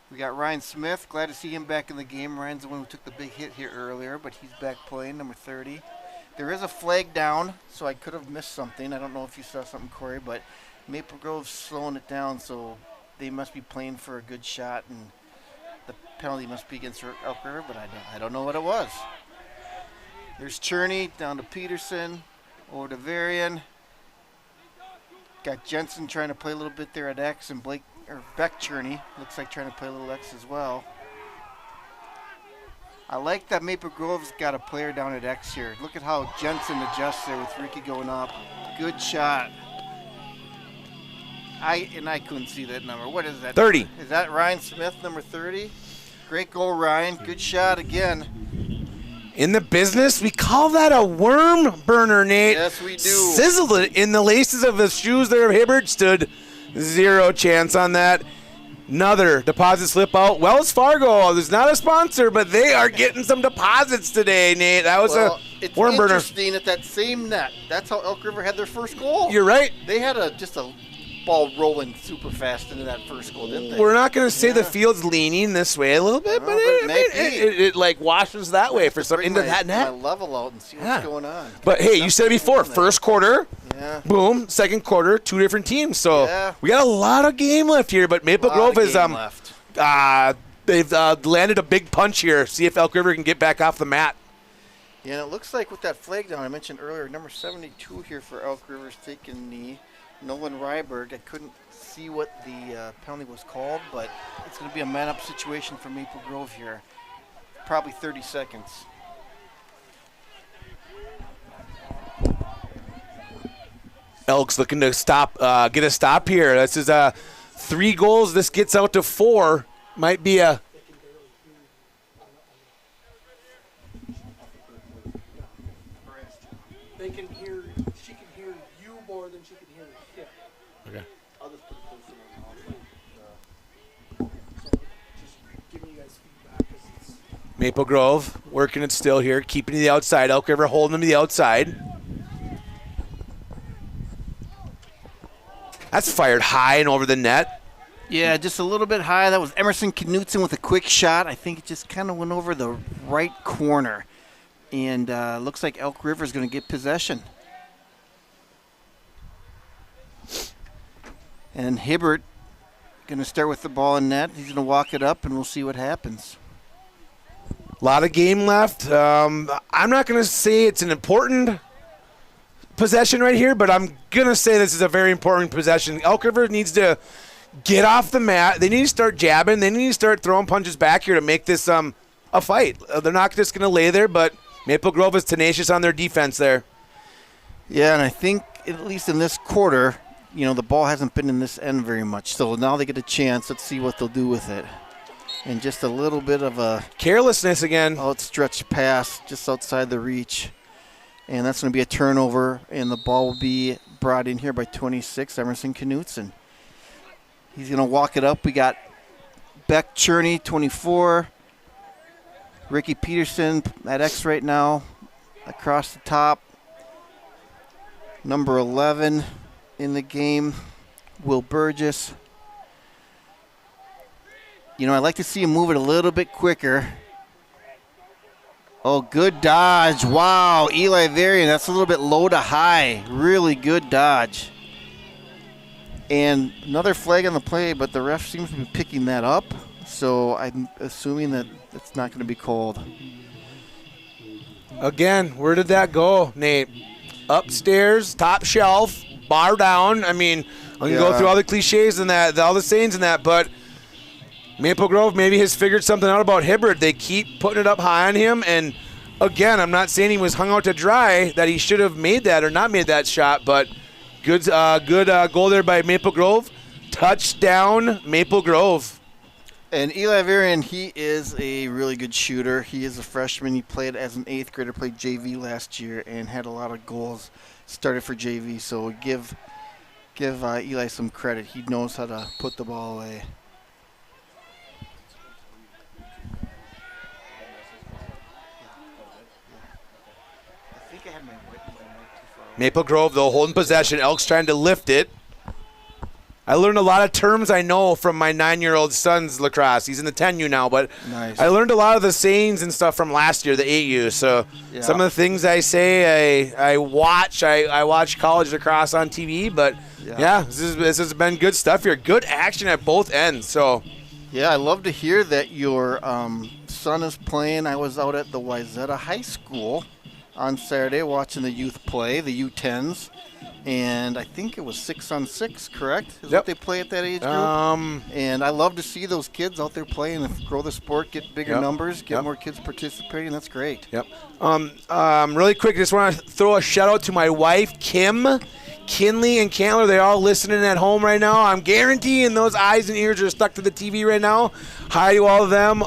We got Ryan Smith. Glad to see him back in the game. Ryan's the one who took the big hit here earlier, but he's back playing, number 30. There is a flag down, so I could have missed something. I don't know if you saw something, Corey, but Maple Grove's slowing it down, so they must be playing for a good shot, and the penalty must be against Elk River, but I don't know what it was. There's Cherney down to Peterson, over to Varian. Got Jensen trying to play a little bit there at X, and Beck Cherney looks like trying to play a little X as well. I like that Maple Grove's got a player down at X here. Look at how Jensen adjusts there with Ricky going up. Good shot. I couldn't see that number. What is that? 30. Is that Ryan Smith, number 30? Great goal, Ryan. Good shot again. In the business, we call that a worm burner, Nate. Yes, we do. Sizzled it in the laces of his shoes there. Hibbert stood zero chance on that. Another deposit slip out. Wells Fargo is not a sponsor, but they are getting some deposits today, Nate. That was a worm burner. It's interesting at that same net. That's how Elk River had their first goal. You're right. They had just a ball rolling super fast into that first goal, didn't they? We're not going to say the field's leaning this way a little bit, but it like washes that way for some into that net. Level out and see what's going on. But hey, you said it before. First quarter, boom. Second quarter, two different teams. So we got a lot of game left here. But Maple Grove is they've landed a big punch here. See if Elk River can get back off the mat. Yeah, and it looks like with that flag down I mentioned earlier, number 72 here for Elk River's taking knee. Nolan Ryberg. I couldn't see what the penalty was called, but it's going to be a man-up situation for Maple Grove here. Probably 30 seconds. Elk's looking to stop, get a stop here. This is 3 goals. This gets out to 4. Might be a. They can hear. She can hear you more than she can hear him. Okay. I'll just put this So just giving you guys feedback. It's Maple Grove working it still here, keeping to the outside. Elk River holding them to the outside. That's fired high and over the net. Yeah, just a little bit high. That was Emerson Knutson with a quick shot. I think it just kind of went over the right corner. And looks like Elk River is going to get possession. And Hibbert going to start with the ball in net. He's going to walk it up, and we'll see what happens. A lot of game left. I'm not going to say it's an important possession right here, but I'm going to say this is a very important possession. Elk River needs to get off the mat. They need to start jabbing. They need to start throwing punches back here to make this a fight. They're not just going to lay there, but Maple Grove is tenacious on their defense there. Yeah, and I think at least in this quarter, the ball hasn't been in this end very much. So now they get a chance. Let's see what they'll do with it. And just a little bit of a carelessness again. Outstretched pass just outside the reach. And that's going to be a turnover, and the ball will be brought in here by 26, Emerson Knutson. He's going to walk it up. We got Beck Cherney, 24. Ricky Peterson at X right now. Across the top. Number 11 in the game, Will Burgess. I'd like to see him move it a little bit quicker. Oh, good dodge. Wow, Eli Varian, that's a little bit low to high. Really good dodge. And another flag on the play, but the ref seems to be picking that up. So I'm assuming that it's not going to be called. Again, where did that go, Nate? Upstairs, top shelf, bar down. I mean, I'm going to go through all the cliches and that, all the sayings and that, but Maple Grove maybe has figured something out about Hibbert. They keep putting it up high on him, and again, I'm not saying he was hung out to dry, that he should have made that or not made that shot, but good goal there by Maple Grove. Touchdown, Maple Grove. And Eli Varian, he is a really good shooter. He is a freshman. He played as an 8th grader, played JV last year, and had a lot of goals. Started for JV, so give Eli some credit. He knows how to put the ball away. I think I had my mic too far away. Maple Grove, though, holding possession. Elk's trying to lift it. I learned a lot of terms I know from my 9-year-old son's lacrosse. He's in the 10U now, but Nice. I learned a lot of the sayings and stuff from last year, the 8U. So Yeah. some of the things I say, I watch. I watch college lacrosse on TV, but yeah, this has been good stuff here. Good action at both ends. So Yeah, I love to hear that your son is playing. I was out at the Wayzata High School on Saturday watching the youth play, the U10s, and I think it was 6-on-6, correct? Is Yep. what they play at that age group? And I love to see those kids out there playing and grow the sport, get bigger Yep. numbers, get Yep. more kids participating. That's great. Yep. Really quick, just want to throw a shout out to my wife, Kim, Kinley, and Candler. They're all listening at home right now. I'm guaranteeing those eyes and ears are stuck to the TV right now. Hi to all of them.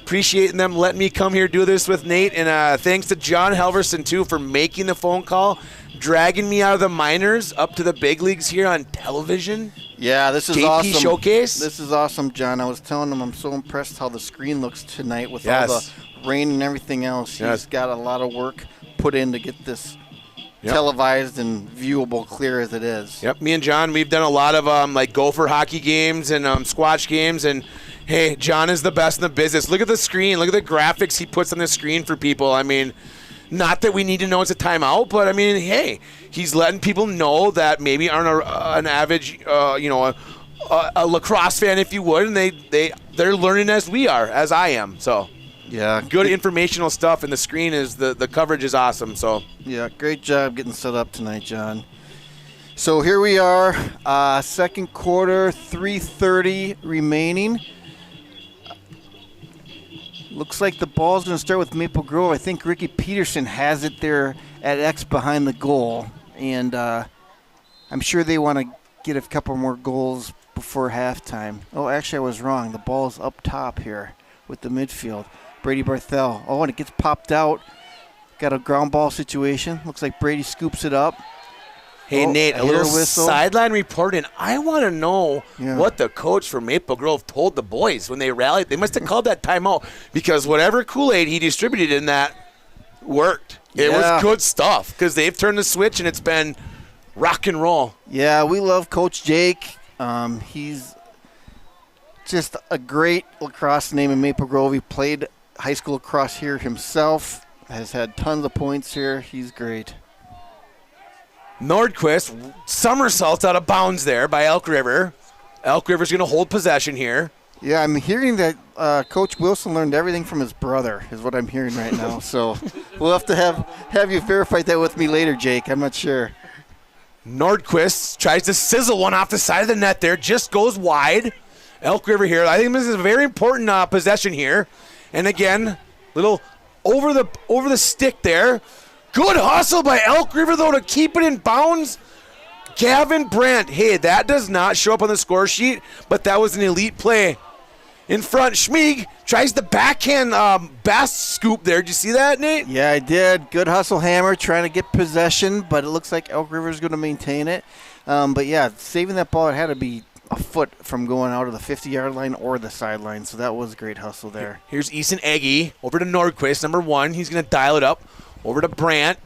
Appreciating them letting me come here do this with Nate. And thanks to John Helverson, too, for making the phone call, dragging me out of the minors up to the big leagues here on television. Yeah, this is JP awesome. Showcase. This is awesome, John. I was telling him I'm so impressed how the screen looks tonight with Yes. all the rain and everything else. Yes. He's got a lot of work put in to get this Yep. televised and viewable, clear as it is. Yep, me and John, we've done a lot of like Gopher hockey games and squash games, and hey, John is the best in the business. Look at the screen. Look at the graphics he puts on the screen for people. I mean, not that we need to know it's a timeout, but I mean, hey, he's letting people know that maybe aren't an average, a lacrosse fan, if you would, and they're learning as we are, as I am. So Yeah, good informational stuff, and the screen is the coverage is awesome. So Yeah, great job getting set up tonight, John. So here we are, second quarter, 3:30 remaining. Looks like the ball's going to start with Maple Grove. I think Ricky Peterson has it there at X behind the goal. And I'm sure they want to get a couple more goals before halftime. Oh, actually, I was wrong. The ball's up top here with the midfield. Brady Barthel. Oh, and it gets popped out. Got a ground ball situation. Looks like Brady scoops it up. hey, Oh, Nate, I a hear little a whistle. sideline report, and I want to know Yeah. what the coach from Maple Grove told the boys when they rallied. They must have called that timeout because whatever Kool-Aid he distributed in that worked. It Yeah. was good stuff because they've turned the switch, and it's been rock and roll. Yeah, we love Coach Jake. He's just a great lacrosse name in Maple Grove. He played high school lacrosse here himself, has had tons of points here. He's great. Nordquist somersaults out of bounds there by Elk River. Elk River's going to hold possession here. Yeah, I'm hearing that Coach Wilson learned everything from his brother, is what I'm hearing right now. So we'll have to have you verify that with me later, Jake. I'm not sure. Nordquist tries to sizzle one off the side of the net there, just goes wide. Elk River here. I think this is a very important possession here. And again, little over the stick there. Good hustle by Elk River, though, to keep it in bounds. Gavin Brandt. Hey, that does not show up on the score sheet, but that was an elite play. In front, Schmieg tries the backhand bass scoop there. Did you see that, Nate? Yeah, I did. Good hustle hammer, trying to get possession, but it looks like Elk River's going to maintain it. But yeah, saving that ball, it had to be a foot from going out of the 50-yard line or the sideline, so that was a great hustle there. Here's Easton Eggy over to Nordquist, number 1. He's going to dial it up over to Brandt.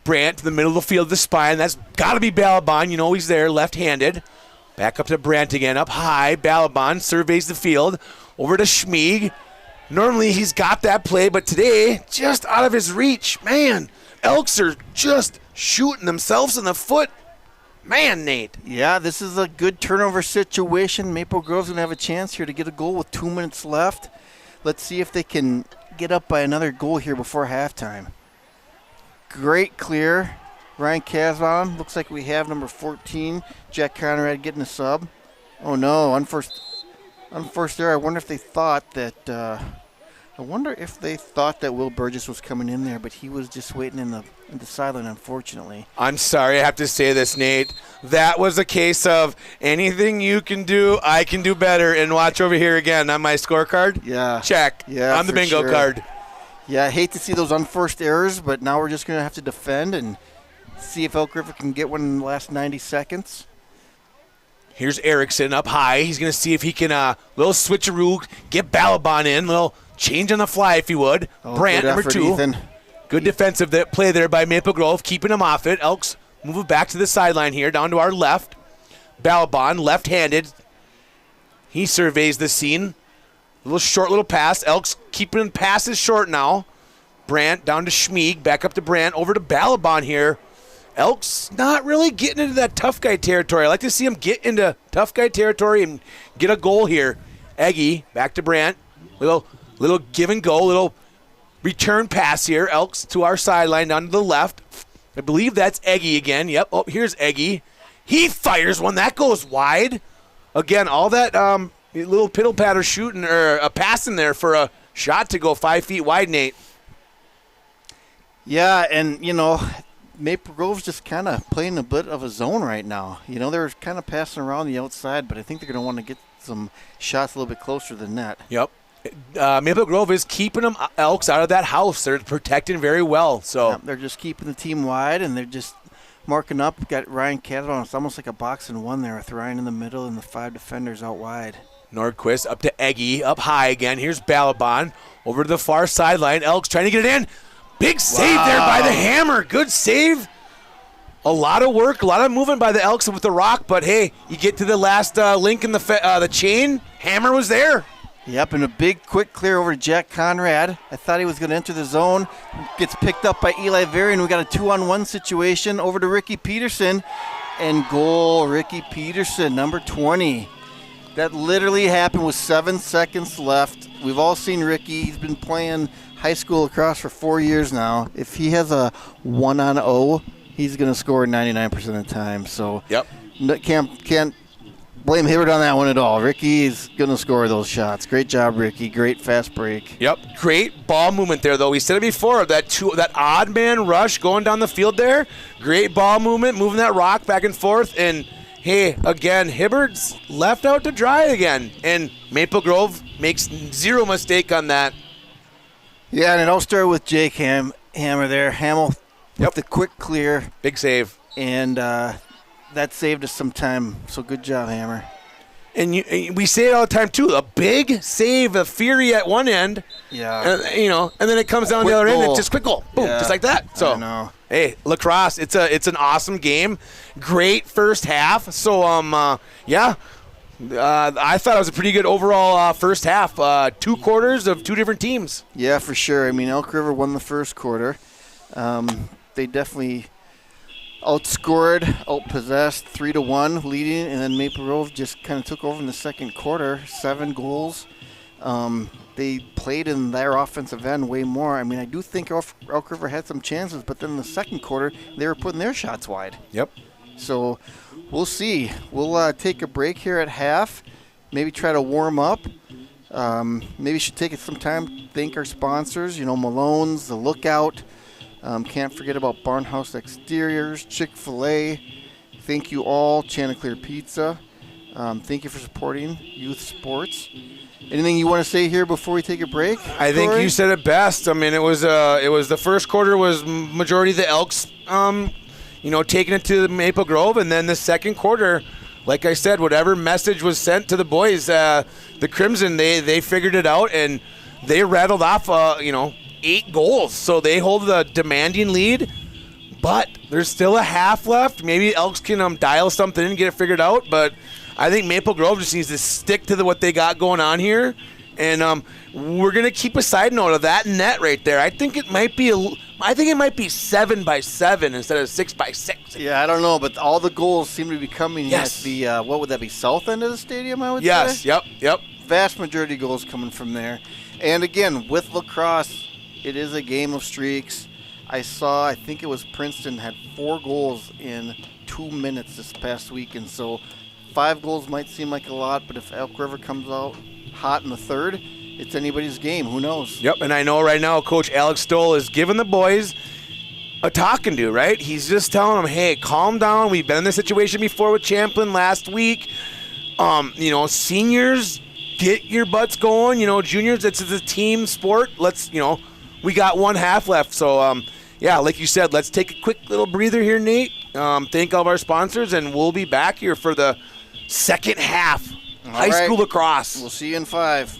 Brandt to the middle of the field, the spine. That's got to be Balaban. You know he's there, left-handed. Back up to Brandt again, up high. Balaban surveys the field. Over to Schmieg. Normally he's got that play, but today, just out of his reach. Man, Elks are just shooting themselves in the foot. Man, Nate. Yeah, this is a good turnover situation. Maple Grove's going to have a chance here to get a goal with 2 minutes left. Let's see if they can get up by another goal here before halftime. Great clear. Ryan Casbon. Looks like we have number 14, Jack Conrad, getting a sub. Oh, no, unforced error. I wonder if they thought that I wonder if they thought that Will Burgess was coming in there, but he was just waiting in the sideline, unfortunately. I'm sorry, I have to say this, Nate. That was a case of anything you can do, I can do better. And watch over here again on my scorecard. Yeah. Check. Yeah, on the for bingo sure. card. Yeah, I hate to see those unforced errors, but now we're just going to have to defend and see if Elk River can get one in the last 90 seconds. Here's Erickson up high. He's going to see if he can, little switcheroo, get Balaban in, little change on the fly if he would. Brandt, number 2. Ethan. Good defensive play there by Maple Grove, keeping him off it. Elks moving back to the sideline here, down to our left. Balaban, left-handed. He surveys the scene. Little pass. Elks keeping passes short now. Brandt down to Schmieg, back up to Brandt, over to Balaban here. Elks not really getting into that tough guy territory. I like to see him get into tough guy territory and get a goal here. Eggy, back to Brandt. Little give and go, little return pass here. Elks to our sideline down to the left. I believe that's Eggy again. Yep. Oh, here's Eggy. He fires one. That goes wide. Again, all that little piddle-patter shooting or a pass in there for a shot to go 5 feet wide, Nate. Yeah, and, Maple Grove's just kind of playing a bit of a zone right now. They're kind of passing around the outside, but I think they're going to want to get some shots a little bit closer to the net. Yep. Maple Grove is keeping them Elks out of that house. They're protecting very well. So yeah, they're just keeping the team wide, and they're just marking up. Got Ryan Cadwell. It's almost like a box and one there with Ryan in the middle and the 5 defenders out wide. Nordquist up to Eggy, up high again. Here's Balaban over to the far sideline. Elks trying to get it in. Big save there by the Hammer. Good save. A lot of work, a lot of movement by the Elks with the rock, but hey, you get to the last link in the chain. Hammer was there. Yep, and a big quick clear over to Jack Conrad. I thought he was going to enter the zone. Gets picked up by Eli Varian. We got a 2-on-1 situation over to Ricky Peterson. And goal, Ricky Peterson, number 20. That literally happened with 7 seconds left. We've all seen Ricky. He's been playing high school lacrosse for 4 years now. If he has a 1-on-0, he's going to score 99% of the time. So yep, can't blame Hibbert on that one at all. Ricky is going to score those shots. Great job, Ricky. Great fast break. Yep, great ball movement there, though. We said it before, that odd man rush going down the field there. Great ball movement, moving that rock back and forth. And, hey, again, Hibbert's left out to dry again. And Maple Grove makes zero mistake on that. Yeah, and it all started with Jake Hammer there. Hamill with the quick clear. Big save. And that saved us some time. So good job, Hammer. And we say it all the time, too. A big save, a fury at one end. Yeah. And then it comes down the other end. It's just quick goal. Boom, just like that. So, I know. Hey, lacrosse, it's an awesome game. Great first half. So, yeah. I thought it was a pretty good overall first half. 2 quarters of 2 different teams. Yeah, for sure. I mean, Elk River won the first quarter. They definitely outscored, outpossessed, 3-1 leading, and then Maple Grove just kind of took over in the second quarter, 7 goals. They played in their offensive end way more. I mean, I do think Elk River had some chances, but then in the second quarter, they were putting their shots wide. Yep. So we'll see. We'll take a break here at half, maybe try to warm up. Maybe should take some time to thank our sponsors, Malone's, The Lookout. Can't forget about Barnhouse Exteriors, Chick-fil-A. Thank you all, Chanticleer Pizza. Thank you for supporting youth sports. Anything you want to say here before we take a break? I think Corey? you said it best. I mean, it was the first quarter was majority of the Elks, taking it to Maple Grove, and then the second quarter, like I said, whatever message was sent to the boys, the Crimson, they figured it out and they rattled off, 8 goals. So they hold the demanding lead, but there's still a half left. Maybe Elks can dial something in and get it figured out, but I think Maple Grove just needs to stick to what they got going on here. And we're going to keep a side note of that net right there. I think it might be 7-by-7 instead of 6-by-6. Yeah, I don't know, but all the goals seem to be coming Yes. at the, what would that be, south end of the stadium, I would Yes, say? yep. Vast majority of goals coming from there. And again, with lacrosse, it is a game of streaks. I think it was Princeton had 4 goals in 2 minutes this past week, and so 5 goals might seem like a lot, but if Elk River comes out hot in the third, it's anybody's game. Who knows? Yep, and I know right now Coach Alex Stoll is giving the boys a talking to, right? He's just telling them, hey, calm down. We've been in this situation before with Champlin last week. Seniors, get your butts going. Juniors, it's a team sport. Let's, we got one half left. So, like you said, let's take a quick little breather here, Nate. Thank all of our sponsors, and we'll be back here for the second half. High school lacrosse. We'll see you in 5.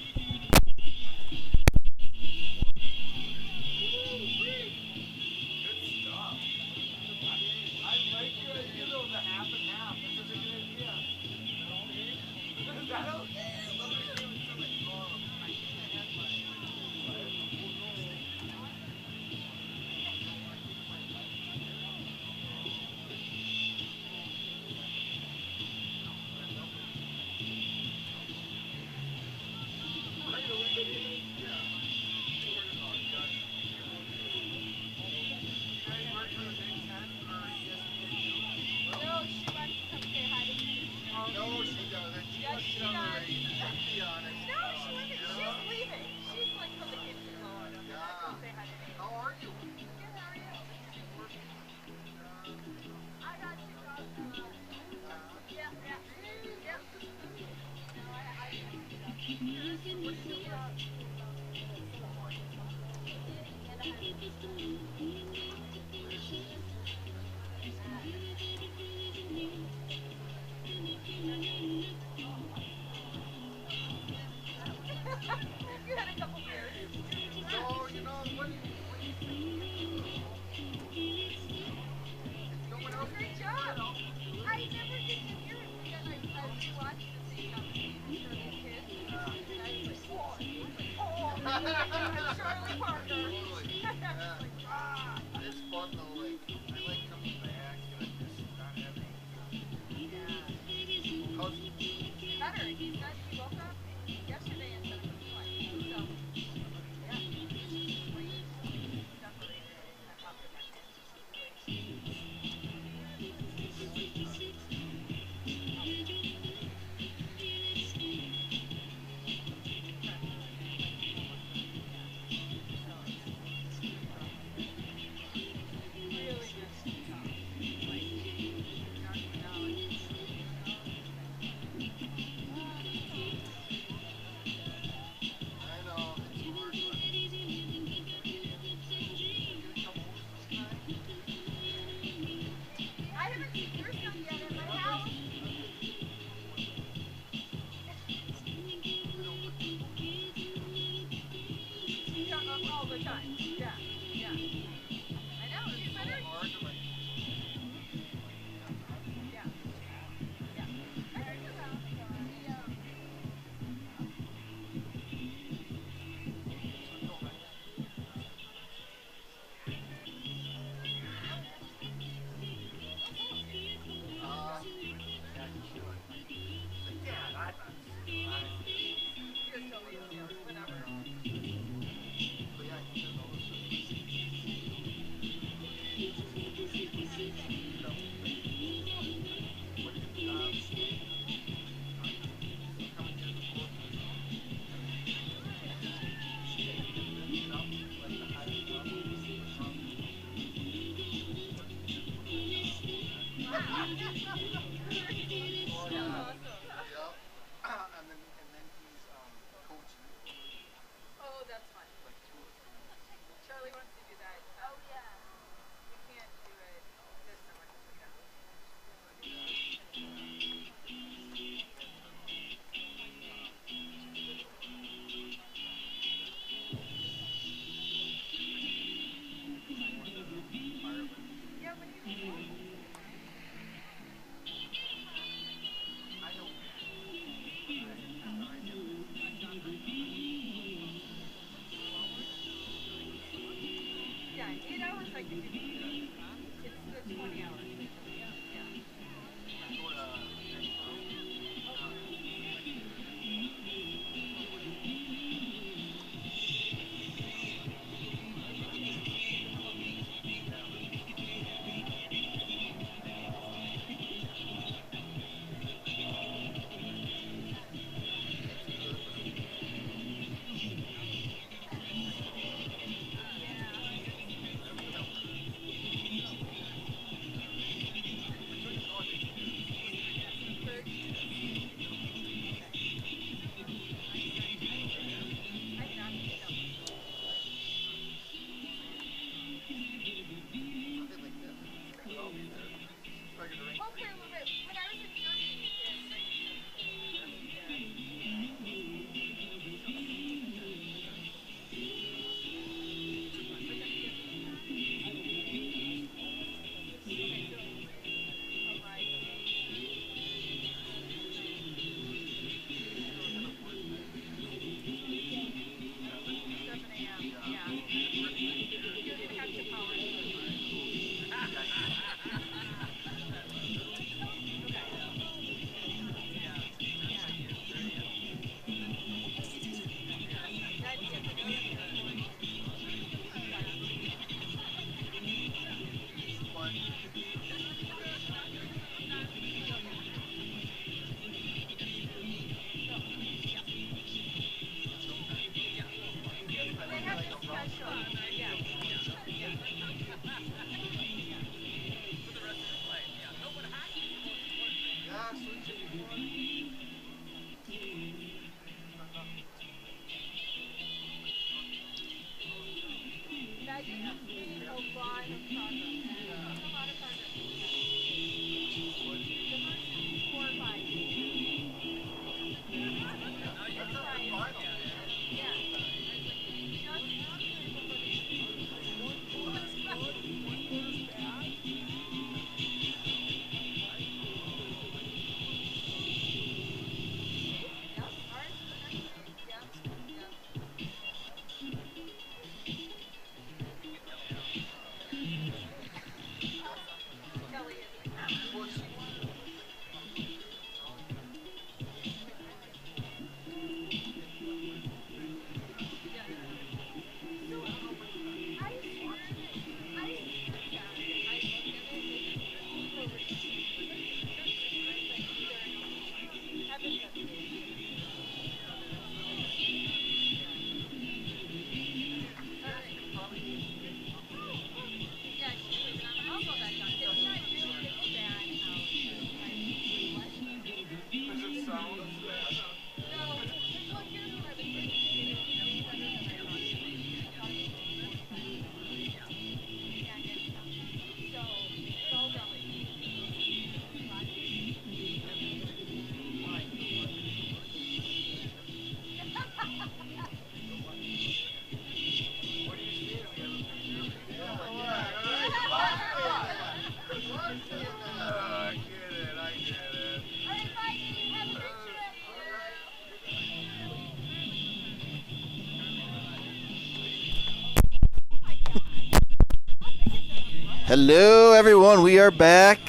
Hello, everyone. We are back.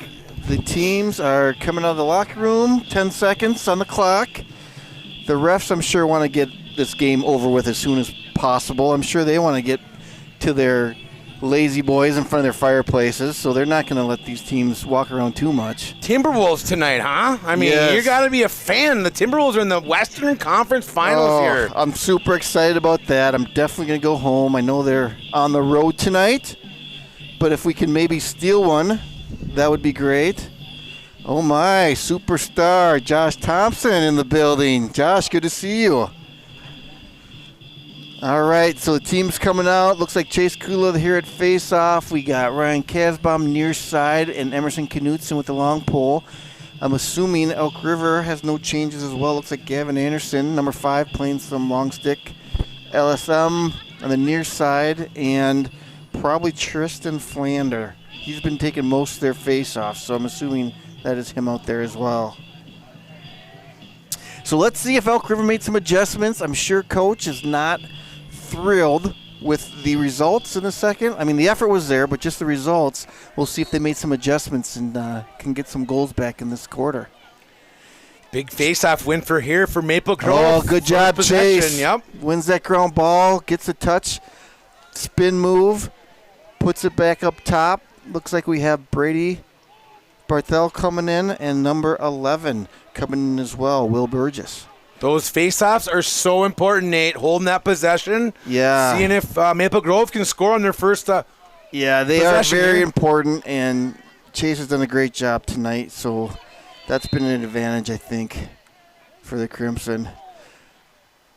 The teams are coming out of the locker room. 10 seconds on the clock. The refs, I'm sure, want to get this game over with as soon as possible. I'm sure they want to get to their lazy boys in front of their fireplaces, so they're not going to let these teams walk around too much. Timberwolves tonight, huh? I mean, Yes. you got to be a fan. The Timberwolves are in the Western Conference Finals here. I'm super excited about that. I'm definitely going to go home. I know they're on the road tonight, but if we can maybe steal one, that would be great. Oh my, superstar Josh Thompson in the building. Josh, good to see you. All right, so the team's coming out. Looks like Chase Kula here at face-off. We got Ryan Kasbaum near side and Emerson Knutson with the long pole. I'm assuming Elk River has no changes as well. Looks like Gavin Anderson, number 5, playing some long stick. LSM on the near side, and probably Tristan Flander. He's been taking most of their face-offs, so I'm assuming that is him out there as well. So let's see if Elk River made some adjustments. I'm sure Coach is not thrilled with the results in the second. I mean, the effort was there, but just the results. We'll see if they made some adjustments and can get some goals back in this quarter. Big face-off win for Maple Grove. Oh, good job, Chase. Yep. Wins that ground ball, gets a touch, spin move, puts it back up top. Looks like we have Brady Barthel coming in and number 11 coming in as well, Will Burgess. Those face-offs are so important, Nate. Holding that possession. Yeah. Seeing if Maple Grove can score on their first Yeah, they are possession very here. important, and Chase has done a great job tonight, so that's been an advantage, I think, for the Crimson.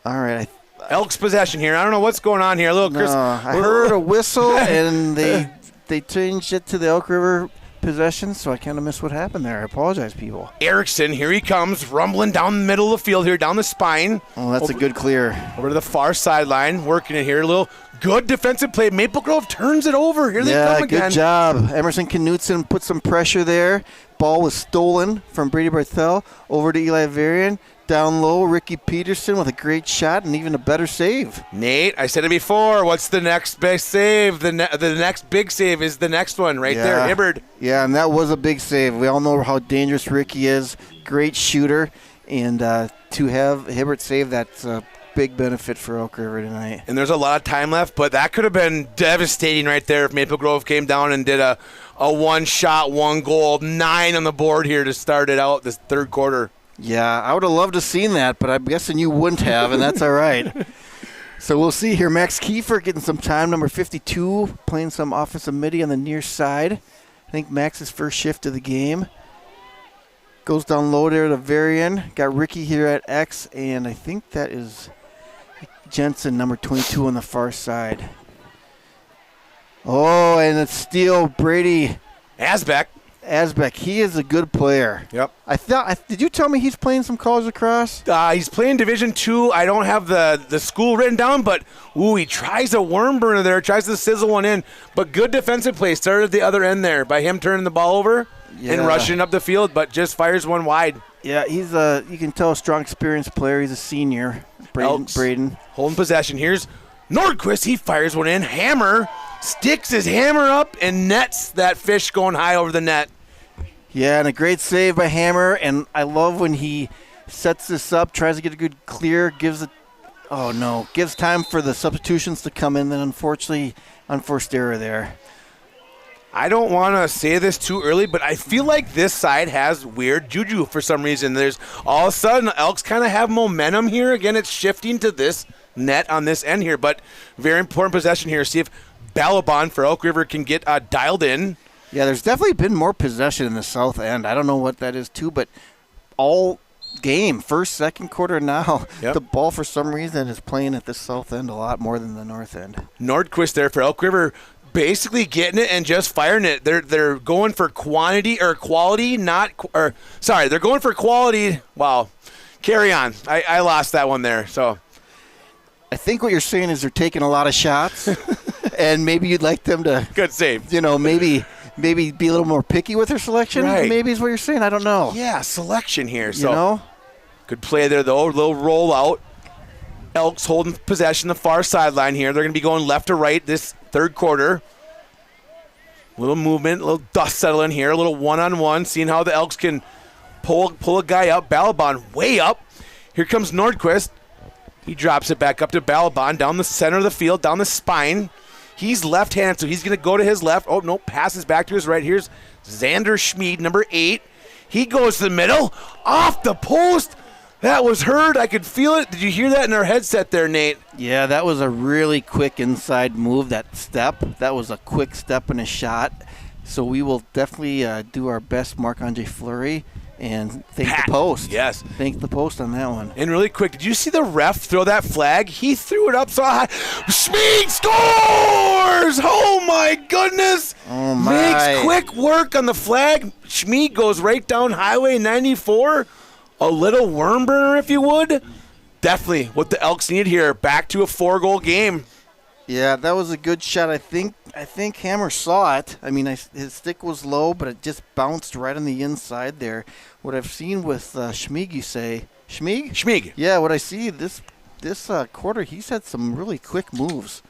All right. Elks possession here. I don't know what's going on here. Chris. I heard a whistle, and they changed it to the Elk River possession, so I kind of missed what happened there. I apologize, people. Erickson, here he comes, rumbling down the middle of the field here, down the spine. Oh, that's a good clear. Over to the far sideline, working it here. A little good defensive play. Maple Grove turns it over. Here they come again. Good job. Emerson Knutson put some pressure there. Ball was stolen from Brady Barthel over to Eli Varian. Down low, Ricky Peterson with a great shot and even a better save. Nate, I said it before. What's the next big save? The next big save is the next one right there, Hibbard. Yeah, and that was a big save. We all know how dangerous Ricky is. Great shooter. And to have Hibbert save, that's a big benefit for Elk River tonight. And there's a lot of time left, but that could have been devastating right there if Maple Grove came down and did a one-shot, one-goal, 9 on the board here to start it out this third quarter. Yeah, I would have loved to have seen that, but I'm guessing you wouldn't have, and that's all right. So we'll see here. Max Kiefer getting some time, number 52, playing some offensive midi on the near side. I think Max's first shift of the game. Goes down low there to Varian. Got Ricky here at X, and I think that is Jensen, number 22 on the far side. Oh, and it's steal Brady Asbeck. He is a good player. Yep. Did you tell me he's playing some college lacrosse? He's playing Division II. I don't have the school written down, but he tries a worm burner there, tries to sizzle one in. But good defensive play. Started at the other end there by him turning the ball over and rushing up the field, but just fires one wide. Yeah, he's you can tell a strong, experienced player. He's a senior, Braden. Holding possession. Here's Nordquist. He fires one in. Hammer sticks his hammer up and nets that fish going high over the net. Yeah, and a great save by Hammer, and I love when he sets this up, tries to get a good clear, gives time for the substitutions to come in, then unfortunately, unforced error there. I don't want to say this too early, but I feel like this side has weird juju for some reason. There's all of a sudden, Elks kind of have momentum here. Again, it's shifting to this net on this end here, but very important possession here. See if Balaban for Elk River can get dialed in. Yeah, there's definitely been more possession in the south end. I don't know what that is too, but all game, first, second quarter now, the ball for some reason is playing at the south end a lot more than the north end. Nordquist there for Elk River, basically getting it and just firing it. They're going for quantity or quality, they're going for quality. Wow. Carry on. I lost that one there. So I think what you're saying is they're taking a lot of shots, and maybe you'd like them to good save. Maybe be a little more picky with their selection. Right. Maybe is what you're saying. I don't know. Yeah, selection here. So good play there though. A little roll out. Elks holding possession the far sideline here. They're going to be going left to right this third quarter. Little movement, a little dust settling here, a little one-on-one, seeing how the Elks can pull a guy up. Balaban way up. Here comes Nordquist. He drops it back up to Balaban down the center of the field, down the spine. He's left-handed, so he's going to go to his left. Oh, no, passes back to his right. Here's Xander Schmid, number 8. He goes to the middle, off the post. That was heard. I could feel it. Did you hear that in our headset there, Nate? Yeah, that was a really quick inside move, that step. That was a quick step and a shot. So we will definitely do our best, Marc-Andre Fleury, and thank the post. Yes. Thank the post on that one. And really quick, did you see the ref throw that flag? He threw it up so high. Schmid scores! Oh, my goodness. Oh, my. Makes quick work on the flag. Schmid goes right down Highway 94. A little worm burner, if you would. Definitely what the Elks need here. Back to a 4-goal game. Yeah, that was a good shot. I think Hammer saw it. I mean, his stick was low, but it just bounced right on the inside there. What I've seen with Schmid, you say. Schmid? Yeah, what I see this quarter, he's had some really quick moves.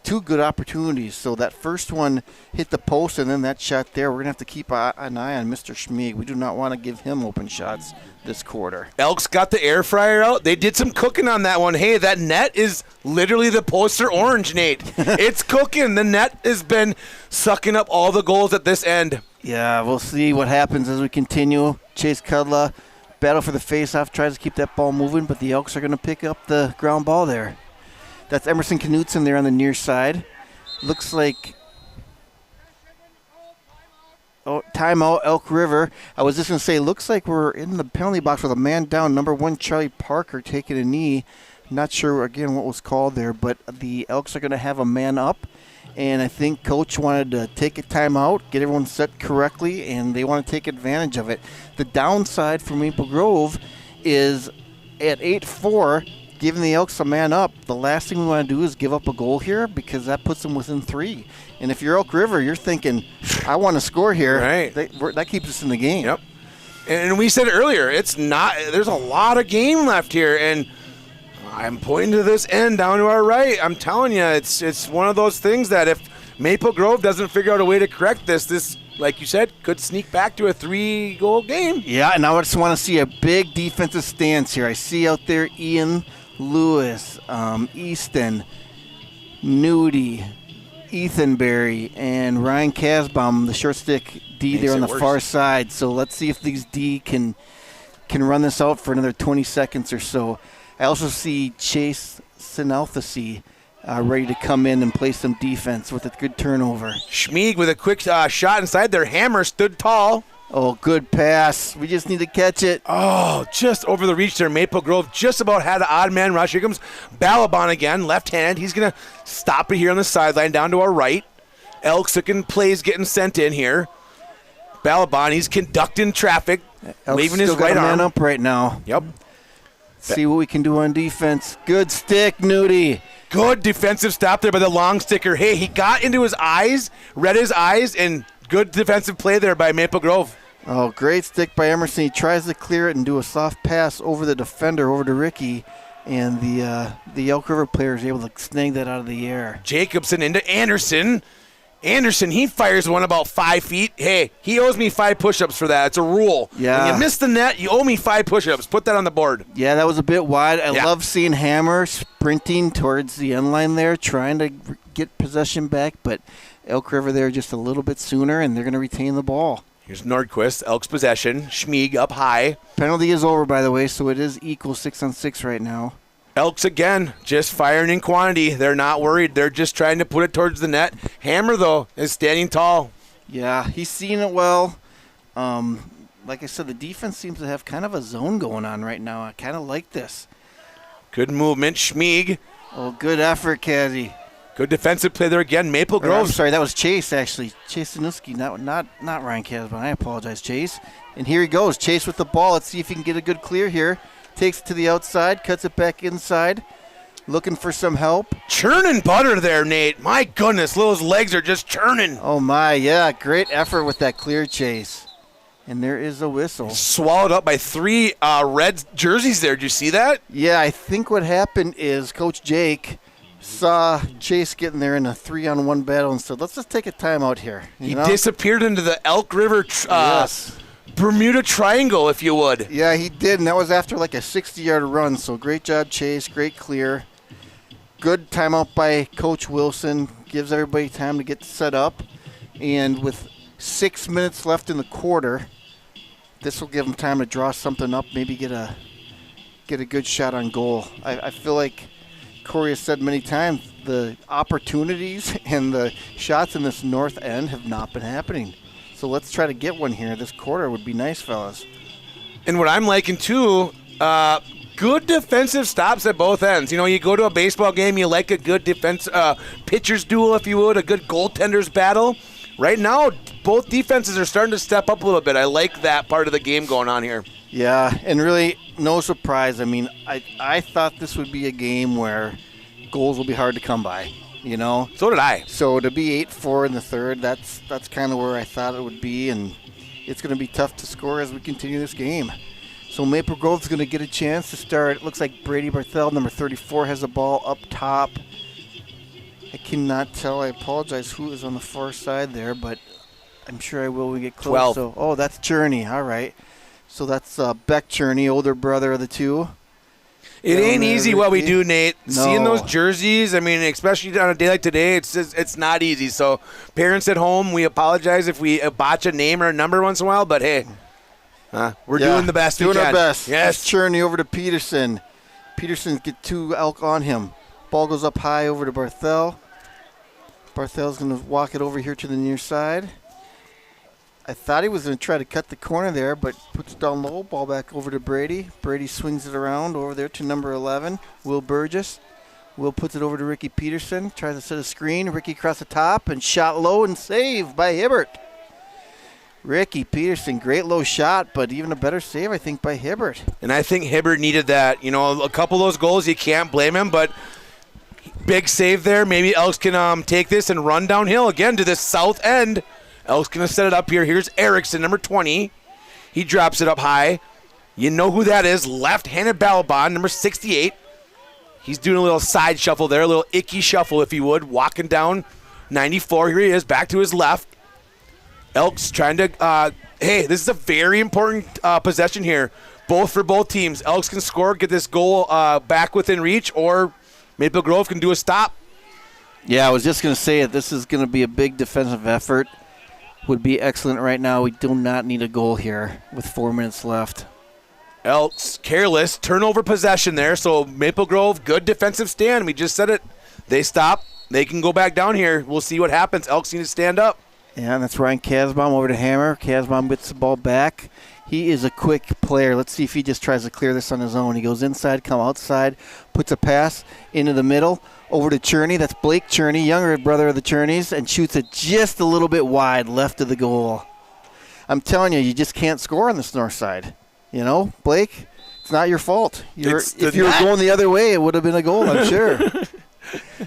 2 good opportunities. So that first one hit the post, and then that shot there. We're going to have to keep an eye on Mr. Schmid. We do not want to give him open shots this quarter. Elks got the air fryer out. They did some cooking on that one. Hey, that net is literally the poster orange, Nate. It's cooking. The net has been sucking up all the goals at this end. Yeah, we'll see what happens as we continue. Chase Cudla, battle for the faceoff, tries to keep that ball moving, but the Elks are going to pick up the ground ball there. That's Emerson Knutson there on the near side. Looks like timeout, Elk River. I was just going to say, looks like we're in the penalty box with a man down. Number 1, Charlie Parker, taking a knee. Not sure, again, what was called there, but the Elks are going to have a man up. And I think Coach wanted to take a timeout, get everyone set correctly, and they want to take advantage of it. The downside for Maple Grove is at 8-4, giving the Elks a man up. The last thing we want to do is give up a goal here because that puts them within 3. And if you're Elk River, you're thinking, I want to score here. Right. That keeps us in the game. Yep. And we said earlier, there's a lot of game left here. And I'm pointing to this end down to our right. I'm telling you, it's one of those things that if Maple Grove doesn't figure out a way to correct this, like you said, could sneak back to a 3-goal game. Yeah, and I just want to see a big defensive stance here. I see out there Ian Lewis, Easton, Nudie, Ethan Berry, and Ryan Casbaum, the short stick D there on the far side. So let's see if these D can run this out for another 20 seconds or so. I also see Chase Sinalthasi ready to come in and play some defense with a good turnover. Schmid with a quick shot inside there. Hammer stood tall. Oh, good pass. We just need to catch it. Oh, just over the reach there. Maple Grove just about had an odd man rush. Here comes Balaban again, left-handed. He's going to stop it here on the sideline down to our right. Elks looking plays getting sent in here. Balaban, he's conducting traffic, Elks waving his still got right a man arm. up right now. Yep. See what we can do on defense. Good stick, Nudie. Good defensive stop there by the long sticker. Hey, he got into his eyes, read his eyes, and good defensive play there by Maple Grove. Oh, great stick by Emerson. He tries to clear it and do a soft pass over the defender, over to Ricky, and the Elk River player is able to snag that out of the air. Jacobson into Anderson. Anderson, he fires one about 5 feet. Hey, he owes me 5 push-ups for that. It's a rule. Yeah. When you miss the net, you owe me 5 push-ups. Put that on the board. Yeah, that was a bit wide. I Yeah. love seeing Hammer sprinting towards the end line there, trying to get possession back, but Elk River there just a little bit sooner, and they're going to retain the ball. Here's Nordquist, Elks possession. Schmieg up high. Penalty is over, by the way, so it is equal 6-on-6 right now. Elks again, just firing in quantity. They're not worried. They're just trying to put it towards the net. Hammer, though, is standing tall. Yeah, he's seeing it well. Like I said, the defense seems to have kind of a zone going on right now. I kind of like this. Good movement. Schmieg. Oh, good effort, Caddy. Good defensive play there again. Maple I'm Grove. sorry, that was Chase, actually. Chase Zanuski, not Ryan Casban. I apologize, Chase. And here he goes. Chase with the ball. Let's see if he can get a good clear here. Takes it to the outside, cuts it back inside. Looking for some help. Churning butter there, Nate. My goodness, those legs are just churning. Oh, my, yeah. Great effort with that clear, Chase. And there is a whistle. Swallowed up by 3 red jerseys there. Did you see that? Yeah, I think what happened is Coach Jake saw Chase getting there in a 3-on-1 battle and said, let's just take a timeout here. He disappeared into the Elk River Yes. Bermuda Triangle, if you would. Yeah, he did, and that was after like a 60-yard run. So great job, Chase. Great clear. Good timeout by Coach Wilson. Gives everybody time to get set up. And with 6 minutes left in the quarter, this will give them time to draw something up, maybe get a good shot on goal. I feel like Corey has said many times, the opportunities and the shots in this north end have not been happening. So let's try to get one here. This quarter would be nice, fellas. And what I'm liking, too, good defensive stops at both ends. You know, you go to a baseball game, you like a good defense, pitcher's duel, if you would, a good goaltender's battle. Right now, both defenses are starting to step up a little bit. I like that part of the game going on here. Yeah, and really, no surprise. I mean, I thought this would be a game where goals will be hard to come by, you know? So did I. So to be 8-4 in the third, that's kind of where I thought it would be, and it's going to be tough to score as we continue this game. So Maple Grove's going to get a chance to start. It looks like Brady Barthel, number 34, has the ball up top. I cannot tell. I apologize who is on the far side there, but I'm sure I will when we get close. 12. So, oh, that's Cherney. All right. So that's Beck Cherney, older brother of the two. It Down ain't there, easy what we Ricky. do, Nate. No. Seeing those jerseys, I mean, especially on a day like today, it's not easy. So parents at home, we apologize if we botch a name or a number once in a while, but hey, we're doing the best we can. Doing our best. Yes. That's Cherney over to Peterson. Peterson get 2 Elk on him. Ball goes up high over to Barthel. Barthel's going to walk it over here to the near side. I thought he was going to try to cut the corner there, but puts it down low. Ball back over to Brady. Brady swings it around over there to number 11, Will Burgess. Will puts it over to Ricky Peterson. Tries to set a screen. Ricky across the top and shot low and saved by Hibbert. Ricky Peterson, great low shot, but even a better save, I think, by Hibbert. And I think Hibbert needed that. You know, a couple of those goals, you can't blame him, but big save there. Maybe Elks can take this and run downhill again to the south end. Elks going to set it up here. Here's Erickson, number 20. He drops it up high. You know who that is. Left-handed Balabon, number 68. He's doing a little side shuffle there, a little icky shuffle, if you would, walking down 94. Here he is, back to his left. Elks trying to, hey, this is a very important possession here, both for both teams. Elks can score, get this goal back within reach, or Maple Grove can do a stop. Yeah, I was just going to say it. This is going to be a big defensive effort. Would be excellent right now. We do not need a goal here with 4 minutes left. Elks careless, turnover possession there. So Maple Grove, good defensive stand. We just said it. They stop. They can go back down here. We'll see what happens. Elks need to stand up. Yeah, and that's Ryan Kasbaum over to Hammer. Kasbaum gets the ball back. He is a quick player. Let's see if he just tries to clear this on his own. He goes inside, come outside, puts a pass into the middle, over to Cherney. That's Blake Cherney, younger brother of the Cherneys, and shoots it just a little bit wide left of the goal. I'm telling you just can't score on this north side. You know, Blake, it's not your fault. If you were going the other way, it would have been a goal, I'm sure.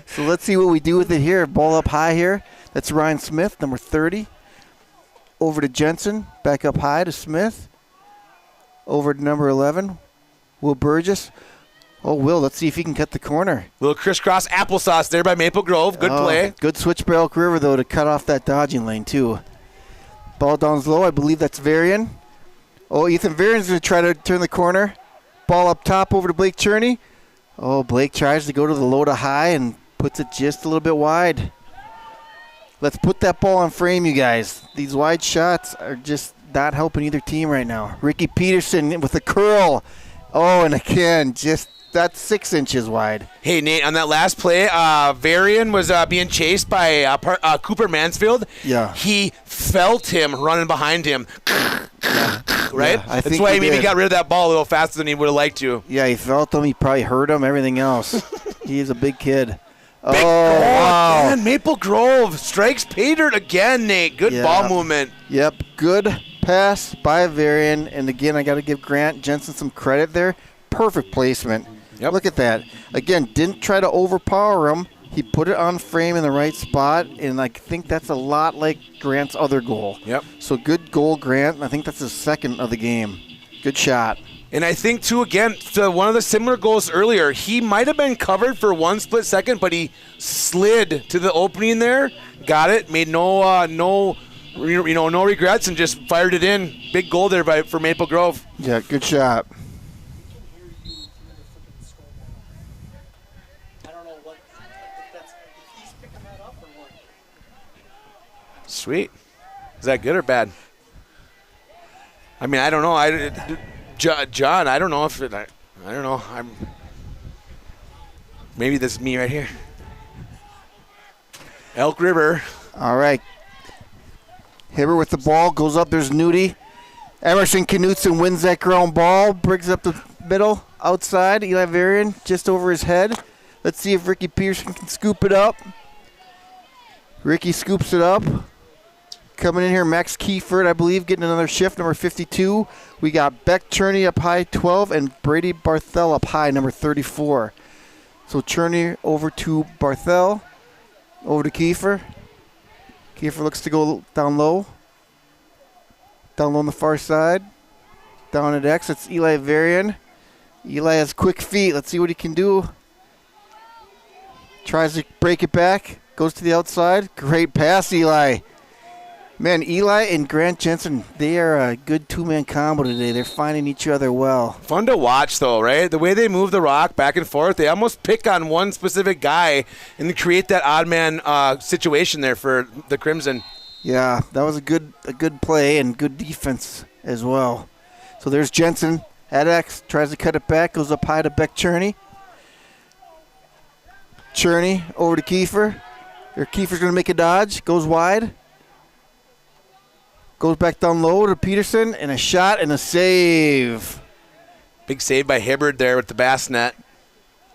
So let's see what we do with it here. Ball up high here. That's Ryan Smith, number 30. Over to Jensen, back up high to Smith. Over to number 11, Will Burgess. Oh, Will, let's see if he can cut the corner. Little crisscross applesauce there by Maple Grove. Good play. Good switch by Elk River, though, to cut off that dodging lane, too. Ball down low. I believe that's Varian. Oh, Ethan Varian's going to try to turn the corner. Ball up top over to Blake Cherney. Oh, Blake tries to go to the low to high and puts it just a little bit wide. Let's put that ball on frame, you guys. These wide shots are just not helping either team right now. Ricky Peterson with a curl. Oh, and again, just that's 6 inches wide. Hey, Nate, on that last play, Varian was being chased by Cooper Mansfield. Yeah. He felt him running behind him. Right? Yeah, That's why he maybe got rid of that ball a little faster than he would have liked to. Yeah, he felt him. He probably heard him, everything else. He's a big kid. Big wow. Again, Maple Grove strikes Pater again, Nate. Good ball movement. Yep, good pass by Varian. And again, I got to give Grant Jensen some credit there. Perfect placement. Yep. Look at that. Again, didn't try to overpower him. He put it on frame in the right spot, and I think that's a lot like Grant's other goal. Yep. So good goal, Grant. I think that's his second of the game. Good shot. And I think, too, again, to one of the similar goals earlier, he might have been covered for 1 split second, but he slid to the opening there, got it, made no regrets, and just fired it in. Big goal there for Maple Grove. Yeah, good shot. Sweet. Is that good or bad? I mean, I don't know. John, I don't know if I don't know. Maybe this is me right here. Elk River. All right. Hibber with the ball, goes up, there's Nudie. Emerson Knutson wins that ground ball, brings up the middle, outside. Eli Varian just over his head. Let's see if Ricky Pearson can scoop it up. Ricky scoops it up. Coming in here, Max Kiefert, I believe, getting another shift, number 52. We got Beck Cherney up high, 12, and Brady Barthel up high, number 34. So Cherney over to Barthel, over to Kiefer. Kiefer looks to go down low. Down low on the far side. Down at X, it's Eli Varian. Eli has quick feet. Let's see what he can do. Tries to break it back. Goes to the outside. Great pass, Eli. Man, Eli and Grant Jensen, they are a good two-man combo today. They're finding each other well. Fun to watch, though, right? The way they move the rock back and forth, they almost pick on one specific guy and create that odd man situation there for the Crimson. Yeah, that was a good play and good defense as well. So there's Jensen at X, tries to cut it back, goes up high to Beck Cherney. Cherney over to Kiefer. Kiefer's going to make a dodge, goes wide. Goes back down low to Peterson, and a shot and a save. Big save by Hibbard there with the bass net.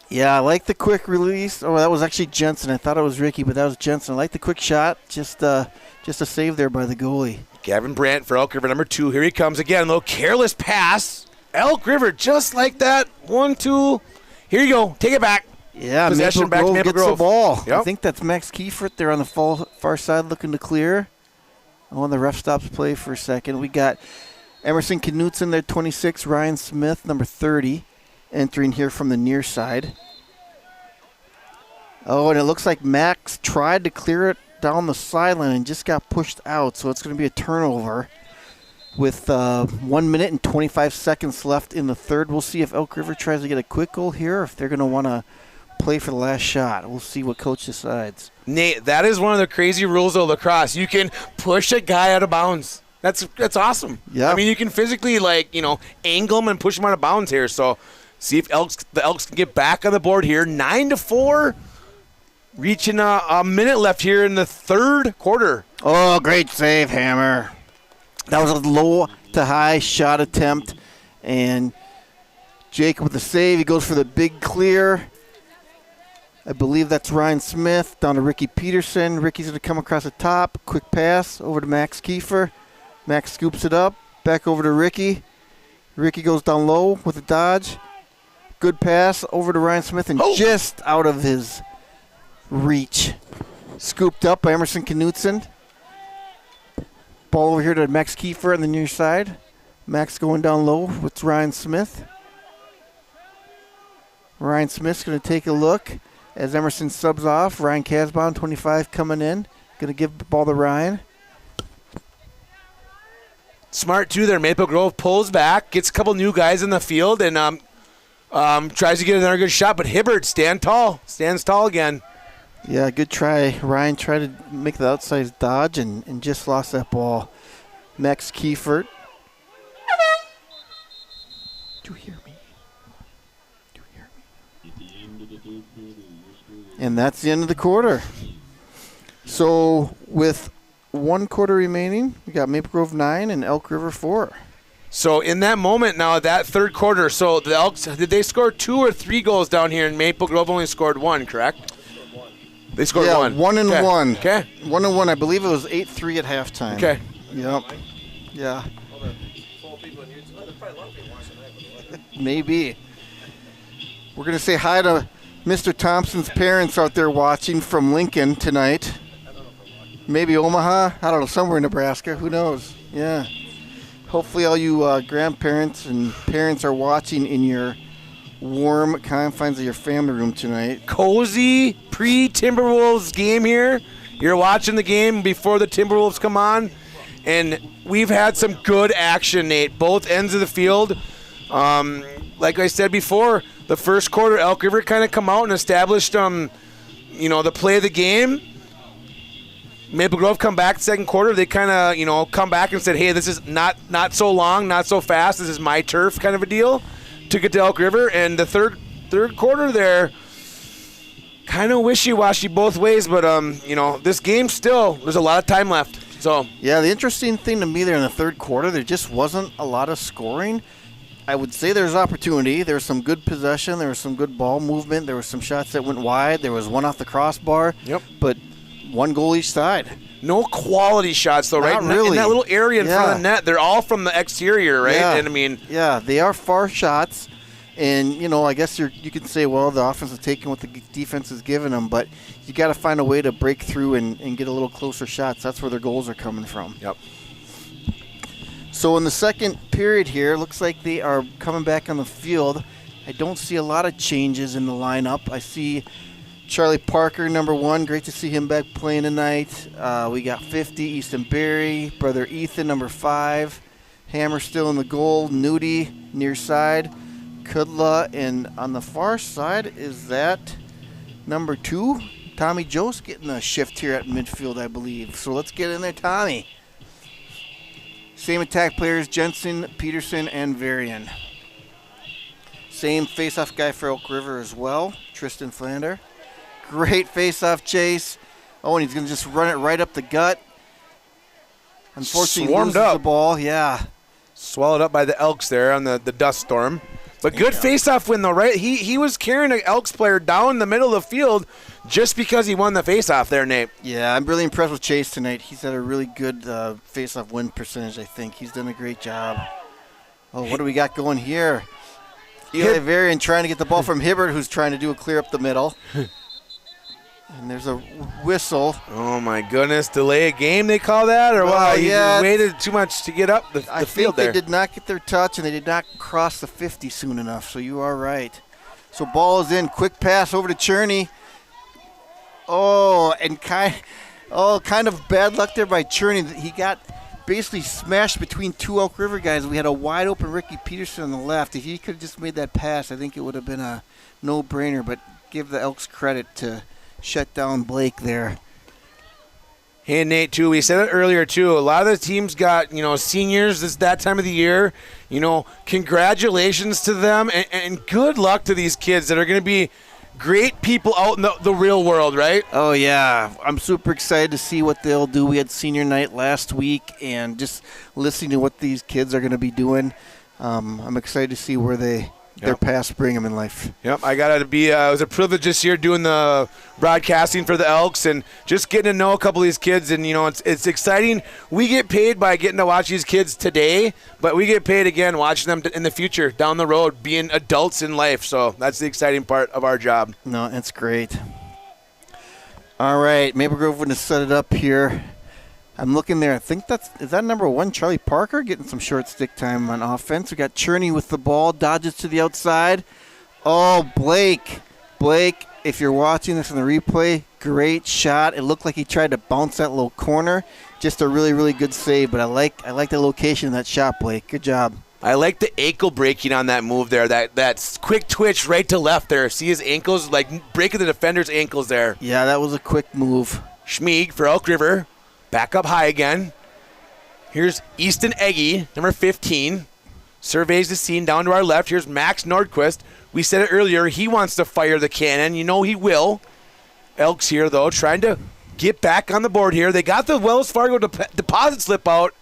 Yeah, I like the quick release. Oh, that was actually Jensen. I thought it was Ricky, but that was Jensen. I like the quick shot. Just a save there by the goalie. Gavin Brandt for Elk River, number 2. Here he comes again. A little careless pass. Elk River just like that. 1-2. Here you go. Take it back. Yeah, Possession Maple back to Grove Maple gets Grove. the ball. Yep. I think that's Max Kiefert there on the far side looking to clear. Oh, and the ref stops play for a second. We got Emerson Knutson there, 26. Ryan Smith, number 30, entering here from the near side. Oh, and it looks like Max tried to clear it down the sideline and just got pushed out. So it's going to be a turnover with 1 minute and 25 seconds left in the third. We'll see if Elk River tries to get a quick goal here or if they're going to want to play for the last shot. We'll see what coach decides. Nate, that is one of the crazy rules of lacrosse. You can push a guy out of bounds. That's awesome. Yeah. I mean, you can physically, angle him and push him out of bounds here. So see if the Elks can get back on the board here. 9-4. reaching a minute left here in the third quarter. Oh, great save, Hammer. That was a low to high shot attempt. And Jacob with the save. He goes for the big clear. I believe that's Ryan Smith down to Ricky Peterson. Ricky's going to come across the top. Quick pass over to Max Kiefer. Max scoops it up. Back over to Ricky. Ricky goes down low with a dodge. Good pass over to Ryan Smith and just out of his reach. Scooped up by Emerson Knutson. Ball over here to Max Kiefer on the near side. Max going down low with Ryan Smith. Ryan Smith's going to take a look as Emerson subs off. Ryan Casbon, 25, coming in. Going to give the ball to Ryan. Smart, too, there. Maple Grove pulls back, gets a couple new guys in the field, and tries to get another good shot. But Hibbert stands tall again. Yeah, good try. Ryan tried to make the outside dodge and just lost that ball. Max Kiefert. Do you hear me? Do you hear me? And that's the end of the quarter. So with 1 quarter remaining, we got Maple Grove 9 and Elk River 4. So in that moment now, that third quarter, so the Elks, did they score 2 or 3 goals down here, and Maple Grove only scored 1, correct? They scored 1. 1 and 1. Okay. 1 and 1. I believe it was 8-3 at halftime. Okay. Yep. Yeah. Maybe. We're going to say hi to Mr. Thompson's parents out there watching from Lincoln tonight. Maybe Omaha. I don't know, somewhere in Nebraska. Who knows? Yeah. Hopefully all you grandparents and parents are watching in your warm confines of your family room tonight. Cozy pre-Timberwolves game here. You're watching the game before the Timberwolves come on, and we've had some good action, Nate, both ends of the field. Like I said before, the first quarter, Elk River kind of come out and established, the play of the game. Maple Grove come back second quarter. They kind of, come back and said, hey, this is not so long, not so fast. This is my turf kind of a deal. Took it to Elk River, and the third quarter there, kind of wishy-washy both ways, but, this game still, there's a lot of time left. So yeah, the interesting thing to me there in the third quarter, there just wasn't a lot of scoring. I would say there's opportunity. There was some good possession. There was some good ball movement. There were some shots that went wide. There was one off the crossbar. Yep. But 1 goal each side. No quality shots, though, right? Not really. In that little area in front of the net, they're all from the exterior, right? Yeah. And yeah, they are far shots. And, I guess you can say, well, the offense is taking what the defense is giving them, but you got to find a way to break through and get a little closer shots. That's where their goals are coming from. Yep. So in the second period here, looks like they are coming back on the field. I don't see a lot of changes in the lineup. I see Charlie Parker, number 1. Great to see him back playing tonight. We got 50, Easton Berry. Brother Ethan, number 5. Hammer still in the goal. Nudie, near side. Kudla, and on the far side, is that number 2? Tommy Jost getting a shift here at midfield, I believe. So let's get in there, Tommy. Same attack players, Jensen, Peterson, and Varian. Same face-off guy for Elk River as well, Tristan Flander. Great face-off chase. Oh, and he's going to just run it right up the gut. Unfortunately, Swarmed loses up. the ball. Yeah. Swallowed up by the Elks there on the dust storm. But good face-off win, though, right? He was carrying an Elks player down the middle of the field just because he won the face-off there, Nate. Yeah, I'm really impressed with Chase tonight. He's had a really good face-off win percentage, I think. He's done a great job. Oh, what do we got going here? Eli Varian trying to get the ball from Hibbert, who's trying to do a clear up the middle. And there's a whistle. Oh, my goodness. Delay a game, they call that? Or what? Yeah, You waited too much to get up the I field think there. they did not get their touch, and they did not cross the 50 soon enough, so you are right. So ball is in. Quick pass over to Cherney. Oh, and kind of bad luck there by Cherney. He got basically smashed between 2 Elk River guys. We had a wide open Ricky Peterson on the left. If he could have just made that pass, I think it would have been a no-brainer, but give the Elks credit to shut down Blake there. Hey, Nate, too, we said it earlier, too. A lot of the teams got, seniors this that time of the year. Congratulations to them, and good luck to these kids that are going to be great people out in the real world, right? Oh, yeah. I'm super excited to see what they'll do. We had senior night last week, and just listening to what these kids are going to be doing, I'm excited to see where their paths bring them in life. Yep, I got to be. It was a privilege this year doing the broadcasting for the Elks and just getting to know a couple of these kids. And it's exciting. We get paid by getting to watch these kids today, but we get paid again watching them in the future, down the road, being adults in life. So that's the exciting part of our job. No, it's great. All right, Maple Grove going to set it up here. I'm looking there. I think is that number 1, Charlie Parker, getting some short stick time on offense. We got Cherney with the ball, dodges to the outside. Oh, Blake, if you're watching this in the replay, great shot. It looked like he tried to bounce that little corner. Just a really, really good save. But I like the location of that shot, Blake. Good job. I like the ankle breaking on that move there. That quick twitch right to left there. See his ankles, like breaking the defender's ankles there. Yeah, that was a quick move. Schmieg for Elk River. Back up high again. Here's Easton Eggy, number 15. Surveys the scene down to our left. Here's Max Nordquist. We said it earlier. He wants to fire the cannon. You know he will. Elks here, though, trying to get back on the board here. They got the Wells Fargo deposit slip out.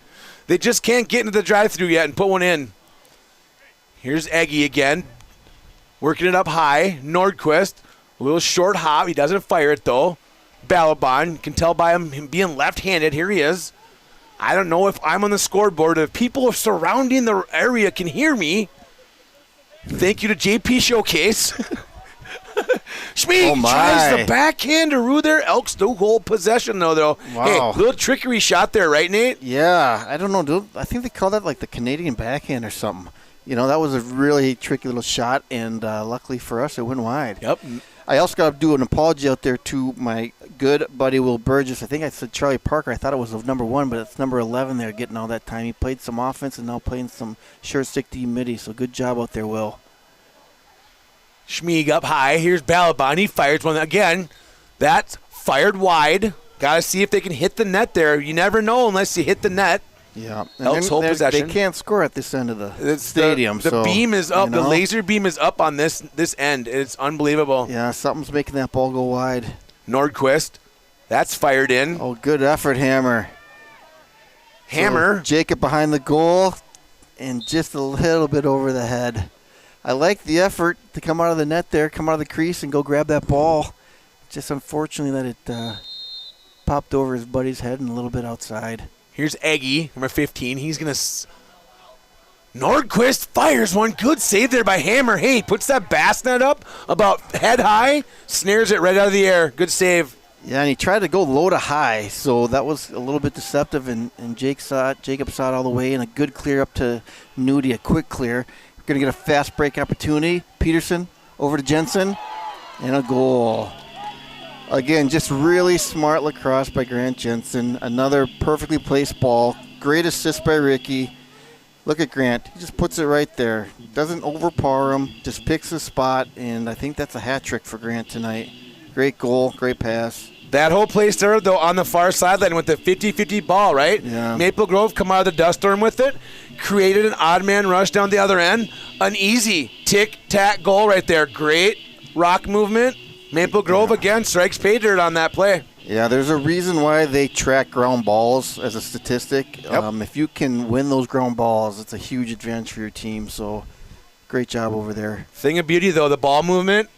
They just can't get into the drive-thru yet and put one in. Here's Eggy again. Working it up high. Nordquist. A little short hop. He doesn't fire it, though. Balabon, can tell by him being left-handed. Here he is. I don't know if I'm on the scoreboard. If people surrounding the area can hear me. Thank you to JP Showcase. Schmieg tries the backhand to Rue there. Elks do hold possession, though. Wow. Hey, little trickery shot there, right, Nate? Yeah, I don't know. I think they call that like the Canadian backhand or something. That was a really tricky little shot, and luckily for us, it went wide. Yep. I also got to do an apology out there to my good buddy Will Burgess. I think I said Charlie Parker. I thought it was number 1, but it's number 11 there getting all that time. He played some offense and now playing some short stick D midi, so good job out there, Will. Schmieg up high. Here's Balabon. He fires one again. That's fired wide. Got to see if they can hit the net there. You never know unless you hit the net. Yeah. Elks hold possession. They can't score at this end of the stadium. The beam is up. The laser beam is up on this end. It's unbelievable. Yeah, something's making that ball go wide. Nordquist. That's fired in. Oh, good effort, Hammer. So Jacob behind the goal and just a little bit over the head. I like the effort to come out of the net there, come out of the crease and go grab that ball. Just unfortunately that it popped over his buddy's head and a little bit outside. Here's Eggy, number 15. He's going to... Nordquist fires one. Good save there by Hammer. Hey, puts that bass net up about head high, snares it right out of the air. Good save. Yeah, and he tried to go low to high, so that was a little bit deceptive, and Jacob saw it all the way, and a good clear up to Nudie, a quick clear. Going to get a fast break opportunity. Peterson over to Jensen, and a goal. Again, just really smart lacrosse by Grant Jensen. Another perfectly placed ball. Great assist by Ricky. Look at Grant. He just puts it right there. Doesn't overpower him. Just picks the spot, and I think that's a hat trick for Grant tonight. Great goal. Great pass. That whole place there, though, on the far sideline with the 50-50 ball, right? Yeah. Maple Grove come out of the dust storm with it. Created an odd man rush down the other end. An easy tic-tac goal right there. Great rock movement. Maple Grove, again, strikes pay dirt on that play. Yeah, there's a reason why they track ground balls as a statistic. Yep. If you can win those ground balls, it's a huge advantage for your team. So, great job over there. Thing of beauty, though, the ball movement,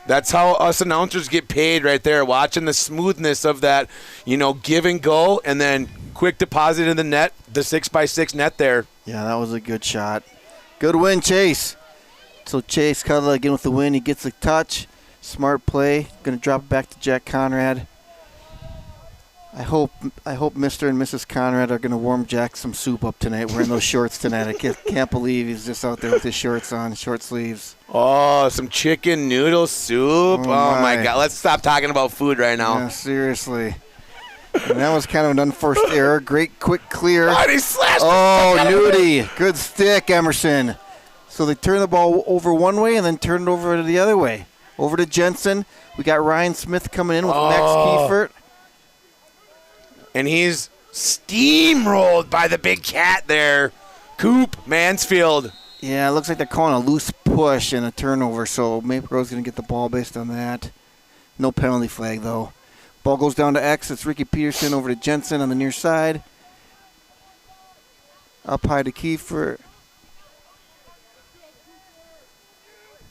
that's how us announcers get paid right there, watching the smoothness of that, give and go, and then quick deposit in the net, the 6x6 net there. Yeah, that was a good shot. Good win, Chase. So, Chase Cutler again with the win. He gets a touch. Smart play. Going to drop it back to Jack Conrad. I hope Mr. and Mrs. Conrad are going to warm Jack some soup up tonight. Wearing those shorts tonight. I can't believe he's just out there with his shorts on, short sleeves. Oh, some chicken noodle soup. Oh my God. Let's stop talking about food right now. Yeah, seriously. And that was kind of an unforced error. Great quick clear. Oh, he slashed Nudie. Good stick, Emerson. So they turn the ball over one way and then turn it over to the other way. Over to Jensen. We got Ryan Smith coming in with Max Kiefert. And he's steamrolled by the big cat there. Coop Mansfield. Yeah, it looks like they're calling a loose push and a turnover, so Maple Grove's going to get the ball based on that. No penalty flag, though. Ball goes down to X. It's Ricky Peterson over to Jensen on the near side. Up high to Kiefer.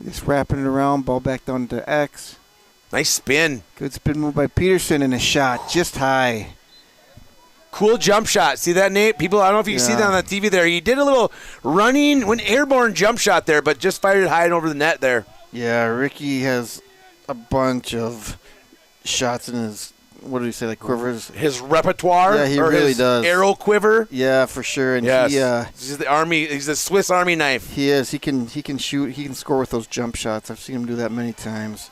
Just wrapping it around. Ball back down to X. Nice spin. Good spin move by Peterson and a shot just high. Cool jump shot. See that, Nate? People, I don't know if you can see that on the TV there. He did a little running, airborne jump shot there, but just fired it high and over the net there. Yeah, Ricky has a bunch of shots in his, what did he say, like quivers? His repertoire? Yeah, he or really his does. Arrow quiver? Yeah, for sure. And yes. He's the Army. He's the Swiss Army knife. He is. He can shoot. He can score with those jump shots. I've seen him do that many times.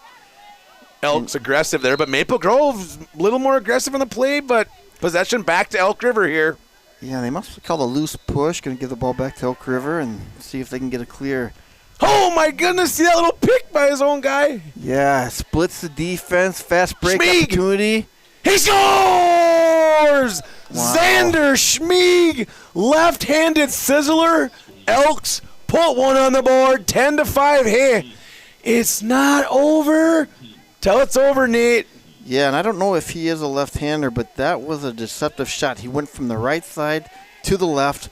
Elk's aggressive there, but Maple Grove's a little more aggressive on the play, but possession back to Elk River here. Yeah, they must call a loose push. Going to give the ball back to Elk River and see if they can get a clear. Oh, my goodness. See that little pick by his own guy? Yeah, splits the defense. Fast break Schmieg. Opportunity. He scores! Wow. Xander Schmieg, left-handed sizzler. Elks put one on the board, 10-5. Hey, it's not over. Tell it's over, Nate. Yeah, and I don't know if he is a left-hander, but that was a deceptive shot. He went from the right side to the left,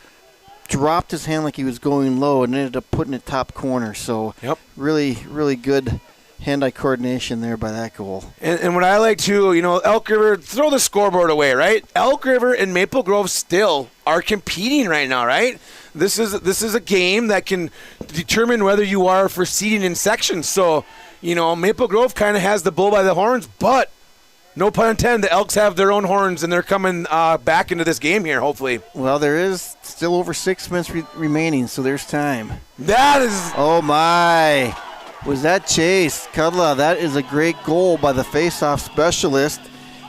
dropped his hand like he was going low, and ended up putting it top corner. So really, really good hand-eye coordination there by that goal. And what I like, too, Elk River, throw the scoreboard away, right? Elk River and Maple Grove still are competing right now, right? This is a game that can determine whether you are for seeding in sections. So, Maple Grove kind of has the bull by the horns, but no pun intended, the Elks have their own horns, and they're coming back into this game here, hopefully. Well, there is still over 6 minutes remaining, so there's time. That is... Oh, my. Was that Chase Kudla? That is a great goal by the face-off specialist.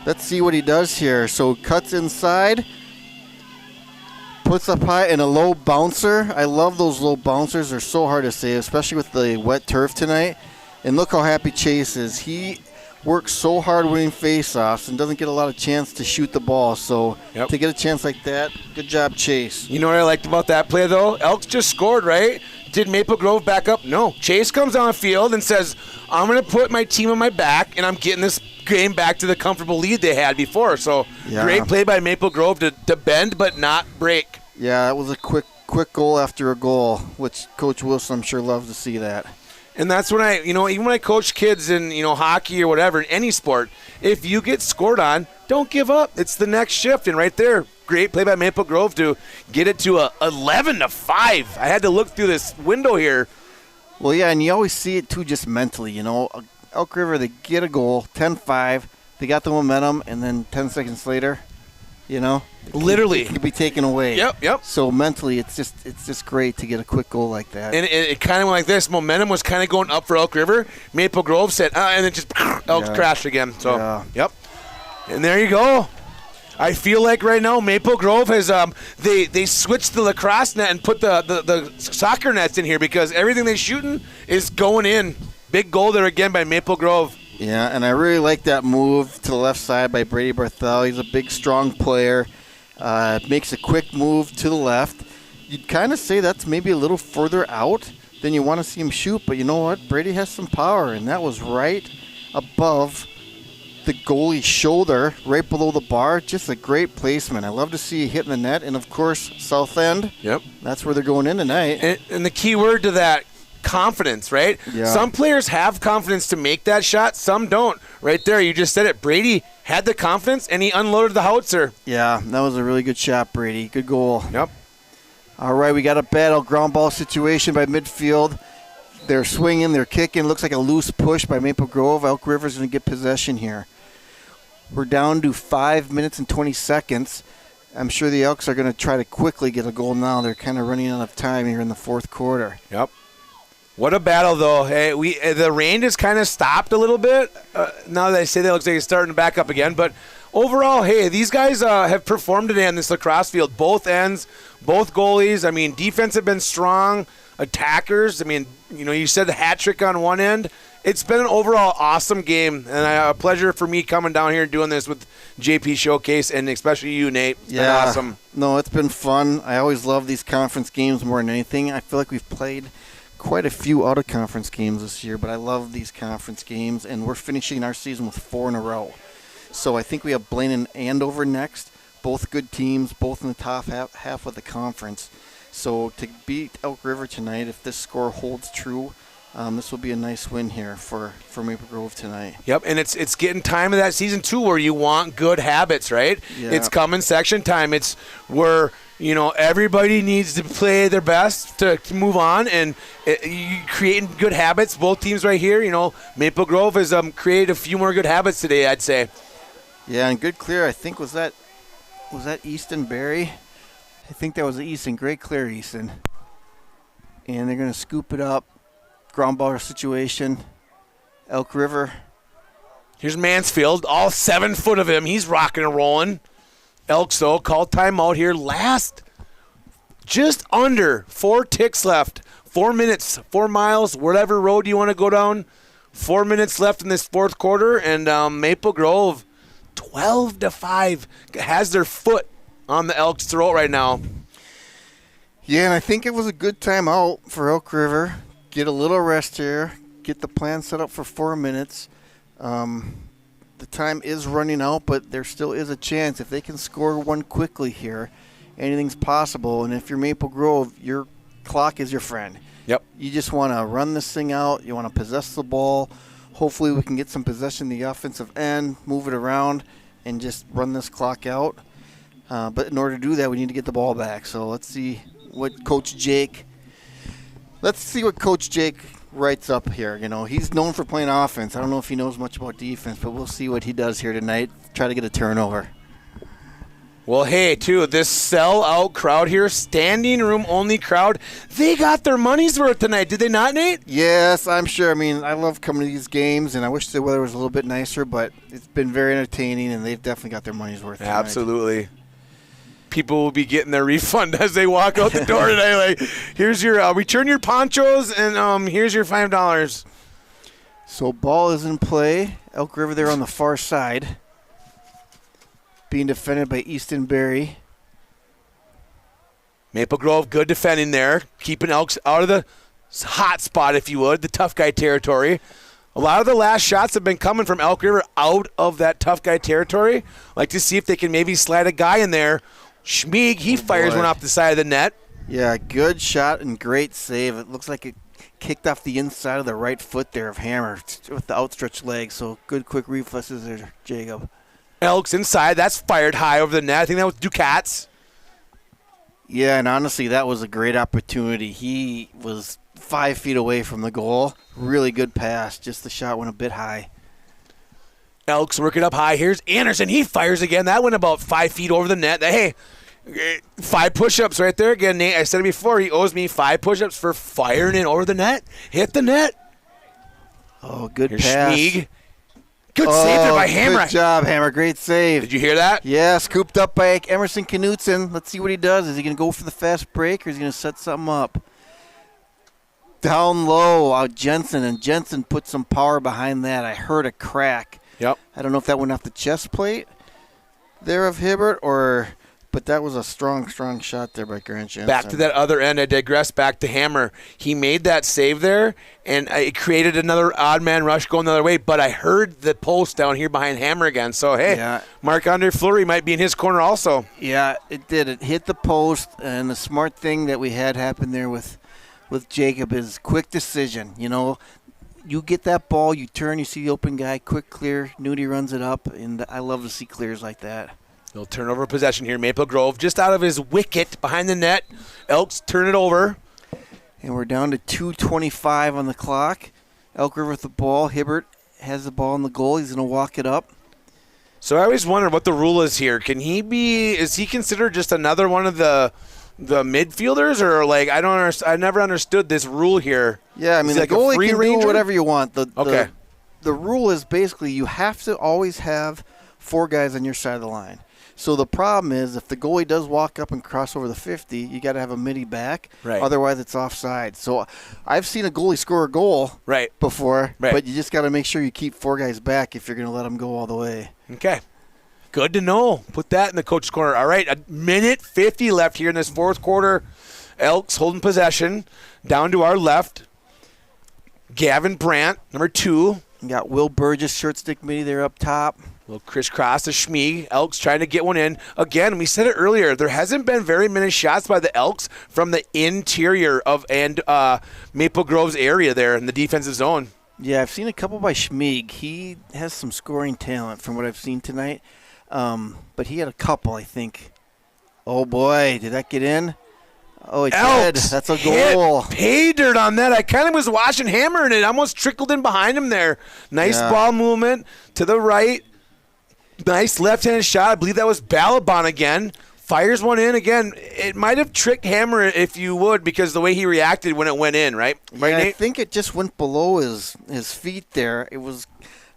Let's see what he does here. So cuts inside, puts up high, and a low bouncer. I love those low bouncers. They're so hard to save, especially with the wet turf tonight. And look how happy Chase is. He works so hard winning face-offs and doesn't get a lot of chance to shoot the ball. So to get a chance like that, good job, Chase. You know what I liked about that play, though? Elks just scored, right? Did Maple Grove back up? No. Chase comes on the field and says, I'm going to put my team on my back, and I'm getting this game back to the comfortable lead they had before. So great play by Maple Grove to bend but not break. Yeah, that was a quick goal after a goal, which Coach Wilson, I'm sure, loves to see that. And that's when even when I coach kids in, hockey or whatever, in any sport, if you get scored on, don't give up. It's the next shift. And right there, great play by Maple Grove to get it to 11-5. I had to look through this window here. Well, yeah, and you always see it, too, just mentally. Elk River, they get a goal, 10-5. They got the momentum, and then 10 seconds later, literally it can be taken away. Yep. So mentally, it's just great to get a quick goal like that. And it kind of went like this. Momentum was kind of going up for Elk River. Maple Grove said, and then just Elks crashed again. So, And there you go. I feel like right now Maple Grove has they switched the lacrosse net and put the soccer nets in here because everything they're shooting is going in. Big goal there again by Maple Grove. Yeah, and I really like that move to the left side by Brady Barthel. He's a big, strong player. Makes a quick move to the left. You'd kind of say that's maybe a little further out than you want to see him shoot, but you know what? Brady has some power, and that was right above the goalie's shoulder, right below the bar. Just a great placement. I love to see hitting the net, and, of course, south end. Yep. That's where they're going in tonight. And the key word to that, confidence, right? Yeah. Some players have confidence to make that shot. Some don't. Right there, you just said it. Brady had the confidence, and he unloaded the howitzer. Yeah, that was a really good shot, Brady. Good goal. Yep. All right, we got a battle ground ball situation by midfield. They're swinging, they're kicking. Looks like a loose push by Maple Grove. Elk River's going to get possession here. We're down to 5 minutes and 20 seconds. I'm sure the Elks are going to try to quickly get a goal now. They're kind of running out of time here in the fourth quarter. Yep. What a battle, though. Hey, the rain has kind of stopped a little bit. Now that I say that, it looks like it's starting to back up again. But overall, hey, these guys have performed today on this lacrosse field. Both ends, both goalies. I mean, defense have been strong. Attackers, I mean, you said the hat trick on one end. It's been an overall awesome game, and a pleasure for me coming down here and doing this with JP Showcase, and especially you, Nate. It's been awesome. No, it's been fun. I always love these conference games more than anything. I feel like we've played quite a few out-of-conference games this year, but I love these conference games, and we're finishing our season with 4 in a row. So I think we have Blaine and Andover next, both good teams, both in the top half of the conference. So to beat Elk River tonight, if this score holds true, this will be a nice win here for Maple Grove tonight. Yep, and it's getting time of that season, too, where you want good habits, right? Yeah. It's coming section time. It's where, everybody needs to play their best to move on, and you creating good habits. Both teams right here, Maple Grove has created a few more good habits today, I'd say. Yeah, and good clear, I think, was that Easton Berry? I think that was Easton. Great clear, Easton. And they're going to scoop it up. Ground ball situation. Elk River. Here's Mansfield, all 7 foot of him. He's rocking and rolling. Elks, though, called timeout here. Just under 4 ticks left. 4 minutes, 4 miles, whatever road you want to go down. 4 minutes left in this fourth quarter, and Maple Grove, 12-5, has their foot on the Elks' throat right now. Yeah, and I think it was a good timeout for Elk River. Get a little rest here. Get the plan set up for 4 minutes. The time is running out, but there still is a chance. If they can score one quickly here, anything's possible. And if you're Maple Grove, your clock is your friend. Yep. You just want to run this thing out. You want to possess the ball. Hopefully we can get some possession in the offensive end, move it around, and just run this clock out. But in order to do that, we need to get the ball back. So let's see what Coach Jake writes up here. He's known for playing offense. I don't know if he knows much about defense, but we'll see what he does here tonight. Try to get a turnover. Well, hey, too, this sell-out crowd here, standing room only crowd, they got their money's worth tonight. Did they not, Nate? Yes, I'm sure. I mean, I love coming to these games, and I wish the weather was a little bit nicer, but it's been very entertaining, and they've definitely got their money's worth tonight. Absolutely. People will be getting their refund as they walk out the door today. Like, here's your return your ponchos, and here's your $5. So ball is in play. Elk River there on the far side, being defended by Easton Berry. Maple Grove, good defending there, keeping Elks out of the hot spot, if you would, the tough guy territory. A lot of the last shots have been coming from Elk River out of that tough guy territory. Like to see if they can maybe slide a guy in there. Schmieg, he fires one off the side of the net. Yeah, good shot and great save. It looks like it kicked off the inside of the right foot there of Hammer with the outstretched leg. So good quick reflexes there, Jacob. Elks inside. That's fired high over the net. I think that was Ducats. Yeah, and honestly, that was a great opportunity. He was 5 feet away from the goal. Really good pass. Just the shot went a bit high. Elks working up high. Here's Anderson. He fires again. That went about 5 feet over the net. Hey, 5 push-ups right there. Again, Nate, I said it before. He owes me 5 push-ups for firing it over the net. Hit the net. Oh, good Here's pass. Schmieg. Good save there by Hammer. Good job, Hammer. Great save. Did you hear that? Yeah, scooped up by Emerson Knutson. Let's see what he does. Is he going to go for the fast break, or is he going to set something up? Down low, out Jensen, and Jensen put some power behind that. I heard a crack. Yep. I don't know if that went off the chest plate there of Hibbert, but that was a strong shot there by Grant Jensen. Back to that other end. I digress. Back to Hammer. He made that save there, and it created another odd man rush going the other way, but I heard the post down here behind Hammer again. So, hey, yeah. Marc-Andre Fleury might be in his corner also. Yeah, it did. It hit the post, and the smart thing that we had happen there with Jacob is quick decision. You get that ball, you turn, you see the open guy, quick clear, Nudie runs it up, and I love to see clears like that. Little turnover possession here. Maple Grove just out of his wicket behind the net. Elks turn it over. And we're down to 2:25 on the clock. Elk River with the ball. Hibbert has the ball in the goal. He's going to walk it up. So I always wonder what the rule is here. Is he considered just another one of the midfielders, or like I never understood this rule here. Yeah, I mean, the goalie can do whatever you want. Okay. The rule is basically you have to always have 4 guys on your side of the line. So the problem is if the goalie does walk up and cross over the 50, you got to have a midi back. Right. Otherwise, it's offside. So I've seen a goalie score a goal before, but you just got to make sure you keep 4 guys back if you're going to let them go all the way. Okay. Good to know. Put that in the coach's corner. All right, 1:50 left here in this fourth quarter. Elks holding possession. Down to our left. Gavin Brandt, number 2. You got Will Burgess, short stick midi there up top. Little crisscross to Schmieg. Elks trying to get one in. Again, we said it earlier, there hasn't been very many shots by the Elks from the interior of Maple Grove's area there in the defensive zone. Yeah, I've seen a couple by Schmieg. He has some scoring talent from what I've seen tonight. But he had a couple, I think. Oh, boy, did that get in? Oh, it did. That's a goal. Pay dirt on that. I kind of was watching Hammer, and it almost trickled in behind him there. Nice ball movement to the right. Nice left-handed shot. I believe that was Balaban again. Fires one in again. It might have tricked Hammer, if you would, because the way he reacted when it went in, right? Right, I Nate? think it just went below his feet there. It was,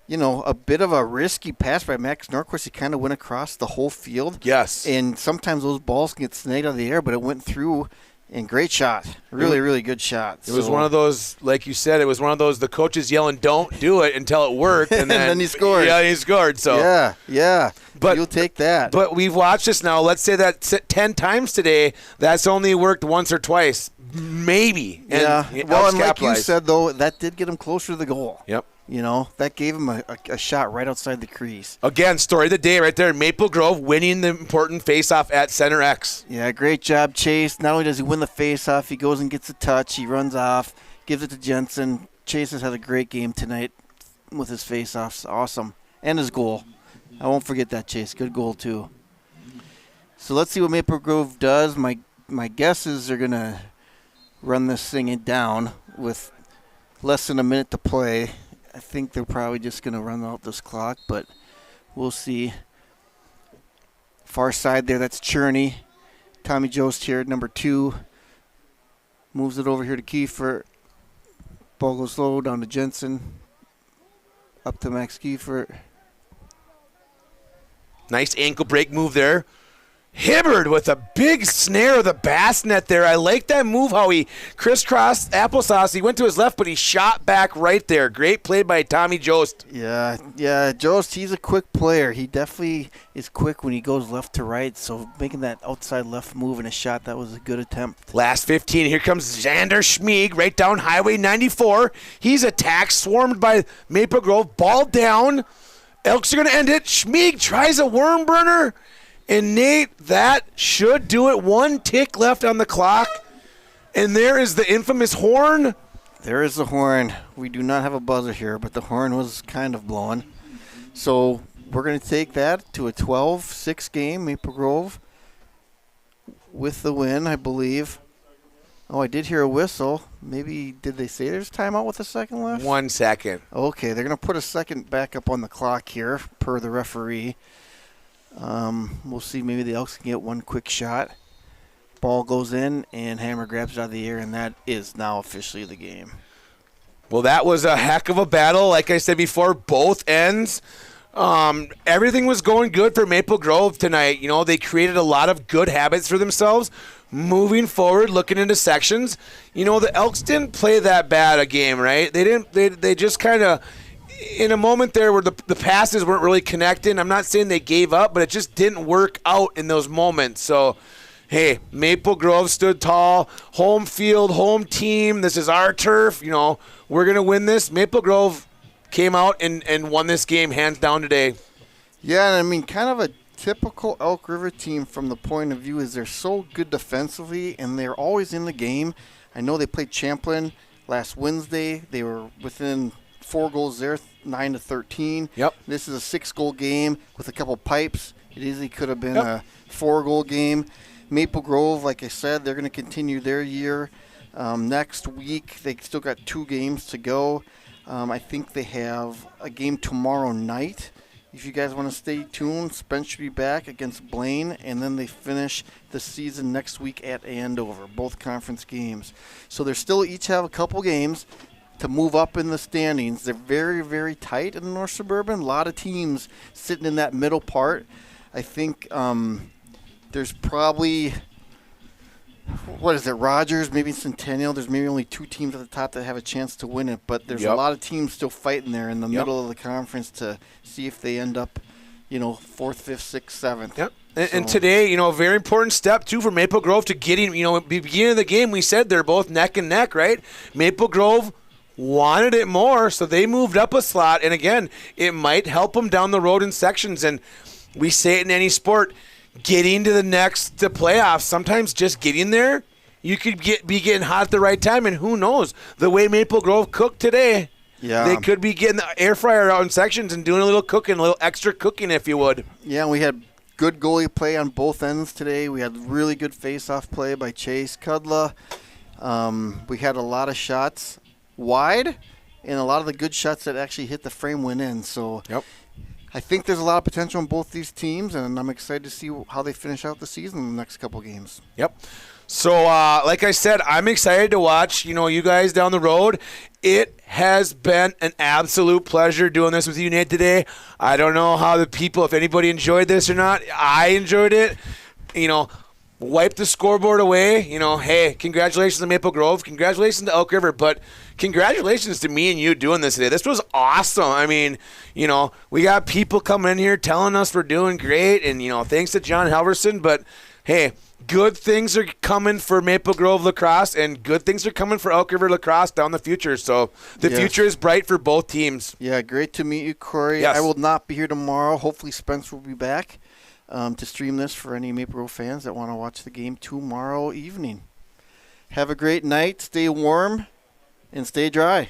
a bit of a risky pass by Max Norquist. He kind of went across the whole field. Yes. And sometimes those balls can get snagged out of the air, but it went through. And great shot. Really, really good shot. It was one of those, like you said, it was one of those, the coaches yelling, don't do it until it worked. And then he scored. Yeah, he scored. So Yeah. But you'll take that. But we've watched this now. Let's say that 10 times today, that's only worked once or twice. Maybe. And well, and like you said, though, that did get him closer to the goal. Yep. That gave him a shot right outside the crease. Again, story of the day right there. Maple Grove winning the important faceoff at center X. Yeah, great job, Chase. Not only does he win the faceoff, he goes and gets a touch. He runs off, gives it to Jensen. Chase has had a great game tonight with his faceoffs. Awesome. And his goal. I won't forget that, Chase. Good goal, too. So let's see what Maple Grove does. My guess is they're going to run this thing down with less than a minute to play. I think they're probably just going to run out this clock, but we'll see. Far side there, that's Cherney. Tommy Jost here at number 2. Moves it over here to Kiefer. Ball goes low down to Jensen. Up to Max Kiefer. Nice ankle break move there. Hibbard with a big snare of the bass net there. I like that move, how he crisscrossed applesauce. He went to his left, but he shot back right there. Great play by Tommy Jost. Yeah, Jost, he's a quick player. He definitely is quick when he goes left to right, so making that outside left move in a shot, that was a good attempt. Last 15, here comes Xander Schmieg right down Highway 94. He's attacked, swarmed by Maple Grove. Ball down. Elks are going to end it. Schmieg tries a worm burner. And, Nate, that should do it. 1 tick left on the clock. And there is the infamous horn. There is the horn. We do not have a buzzer here, but the horn was kind of blowing. So we're going to take that to a 12-6 game, Maple Grove, with the win, I believe. Oh, I did hear a whistle. Maybe, did they say there's timeout with a second left? 1 second. Okay, they're going to put a second back up on the clock here, per the referee. We'll see. Maybe the Elks can get one quick shot. Ball goes in, and Hammer grabs it out of the air, and that is now officially the game. Well, that was a heck of a battle. Like I said before, both ends. Everything was going good for Maple Grove tonight. They created a lot of good habits for themselves. Moving forward, looking into sections. The Elks didn't play that bad a game, right? They didn't. They just kind of, in a moment there where the passes weren't really connecting. I'm not saying they gave up, but it just didn't work out in those moments. So, hey, Maple Grove stood tall. Home field, home team. This is our turf. We're going to win this. Maple Grove came out and won this game hands down today. Yeah, and kind of a typical Elk River team from the point of view is they're so good defensively, and they're always in the game. I know they played Champlin last Wednesday. They were within 4 goals there, 9-13. Yep. This is a 6-goal game with a couple pipes. It easily could have been a 4-goal game. Maple Grove, like I said, they're going to continue their year. Next week, they still got 2 games to go. I think they have a game tomorrow night. If you guys want to stay tuned, Spence should be back against Blaine, and then they finish the season next week at Andover, both conference games. So they still each have a couple games to move up in the standings. They're very, very tight in the North Suburban. A lot of teams sitting in that middle part. I think there's probably, Rogers, maybe Centennial. There's maybe only 2 teams at the top that have a chance to win it, but there's a lot of teams still fighting there in the middle of the conference to see if they end up, 4th, 5th, 6th, 7th. Yep. And today, a very important step, too, for Maple Grove to getting, at the beginning of the game, we said they're both neck and neck, right? Maple Grove wanted it more, so they moved up a slot. And again, it might help them down the road in sections. And we say it in any sport, getting to the next playoffs, sometimes just getting there, you could be getting hot at the right time. And who knows, the way Maple Grove cooked today, they could be getting the air fryer out in sections and doing a little cooking, a little extra cooking, if you would. Yeah, we had good goalie play on both ends today. We had really good face-off play by Chase Kudla. We had a lot of shots wide, and a lot of the good shots that actually hit the frame went in. So I think there's a lot of potential in both these teams, and I'm excited to see how they finish out the season in the next couple games. Yep. So, like I said, I'm excited to watch, you guys down the road. It has been an absolute pleasure doing this with you, Nate, today. I don't know how the people, if anybody enjoyed this or not. I enjoyed it. Wipe the scoreboard away. Hey, congratulations to Maple Grove. Congratulations to Elk River. But congratulations to me and you doing this today. This was awesome. I mean, we got people coming in here telling us we're doing great. And, thanks to John Halverson. But, hey, good things are coming for Maple Grove Lacrosse, and good things are coming for Elk River Lacrosse down the future. So the future is bright for both teams. Yeah, great to meet you, Corey. Yes. I will not be here tomorrow. Hopefully Spence will be back to stream this for any Maple Grove fans that want to watch the game tomorrow evening. Have a great night. Stay warm and stay dry.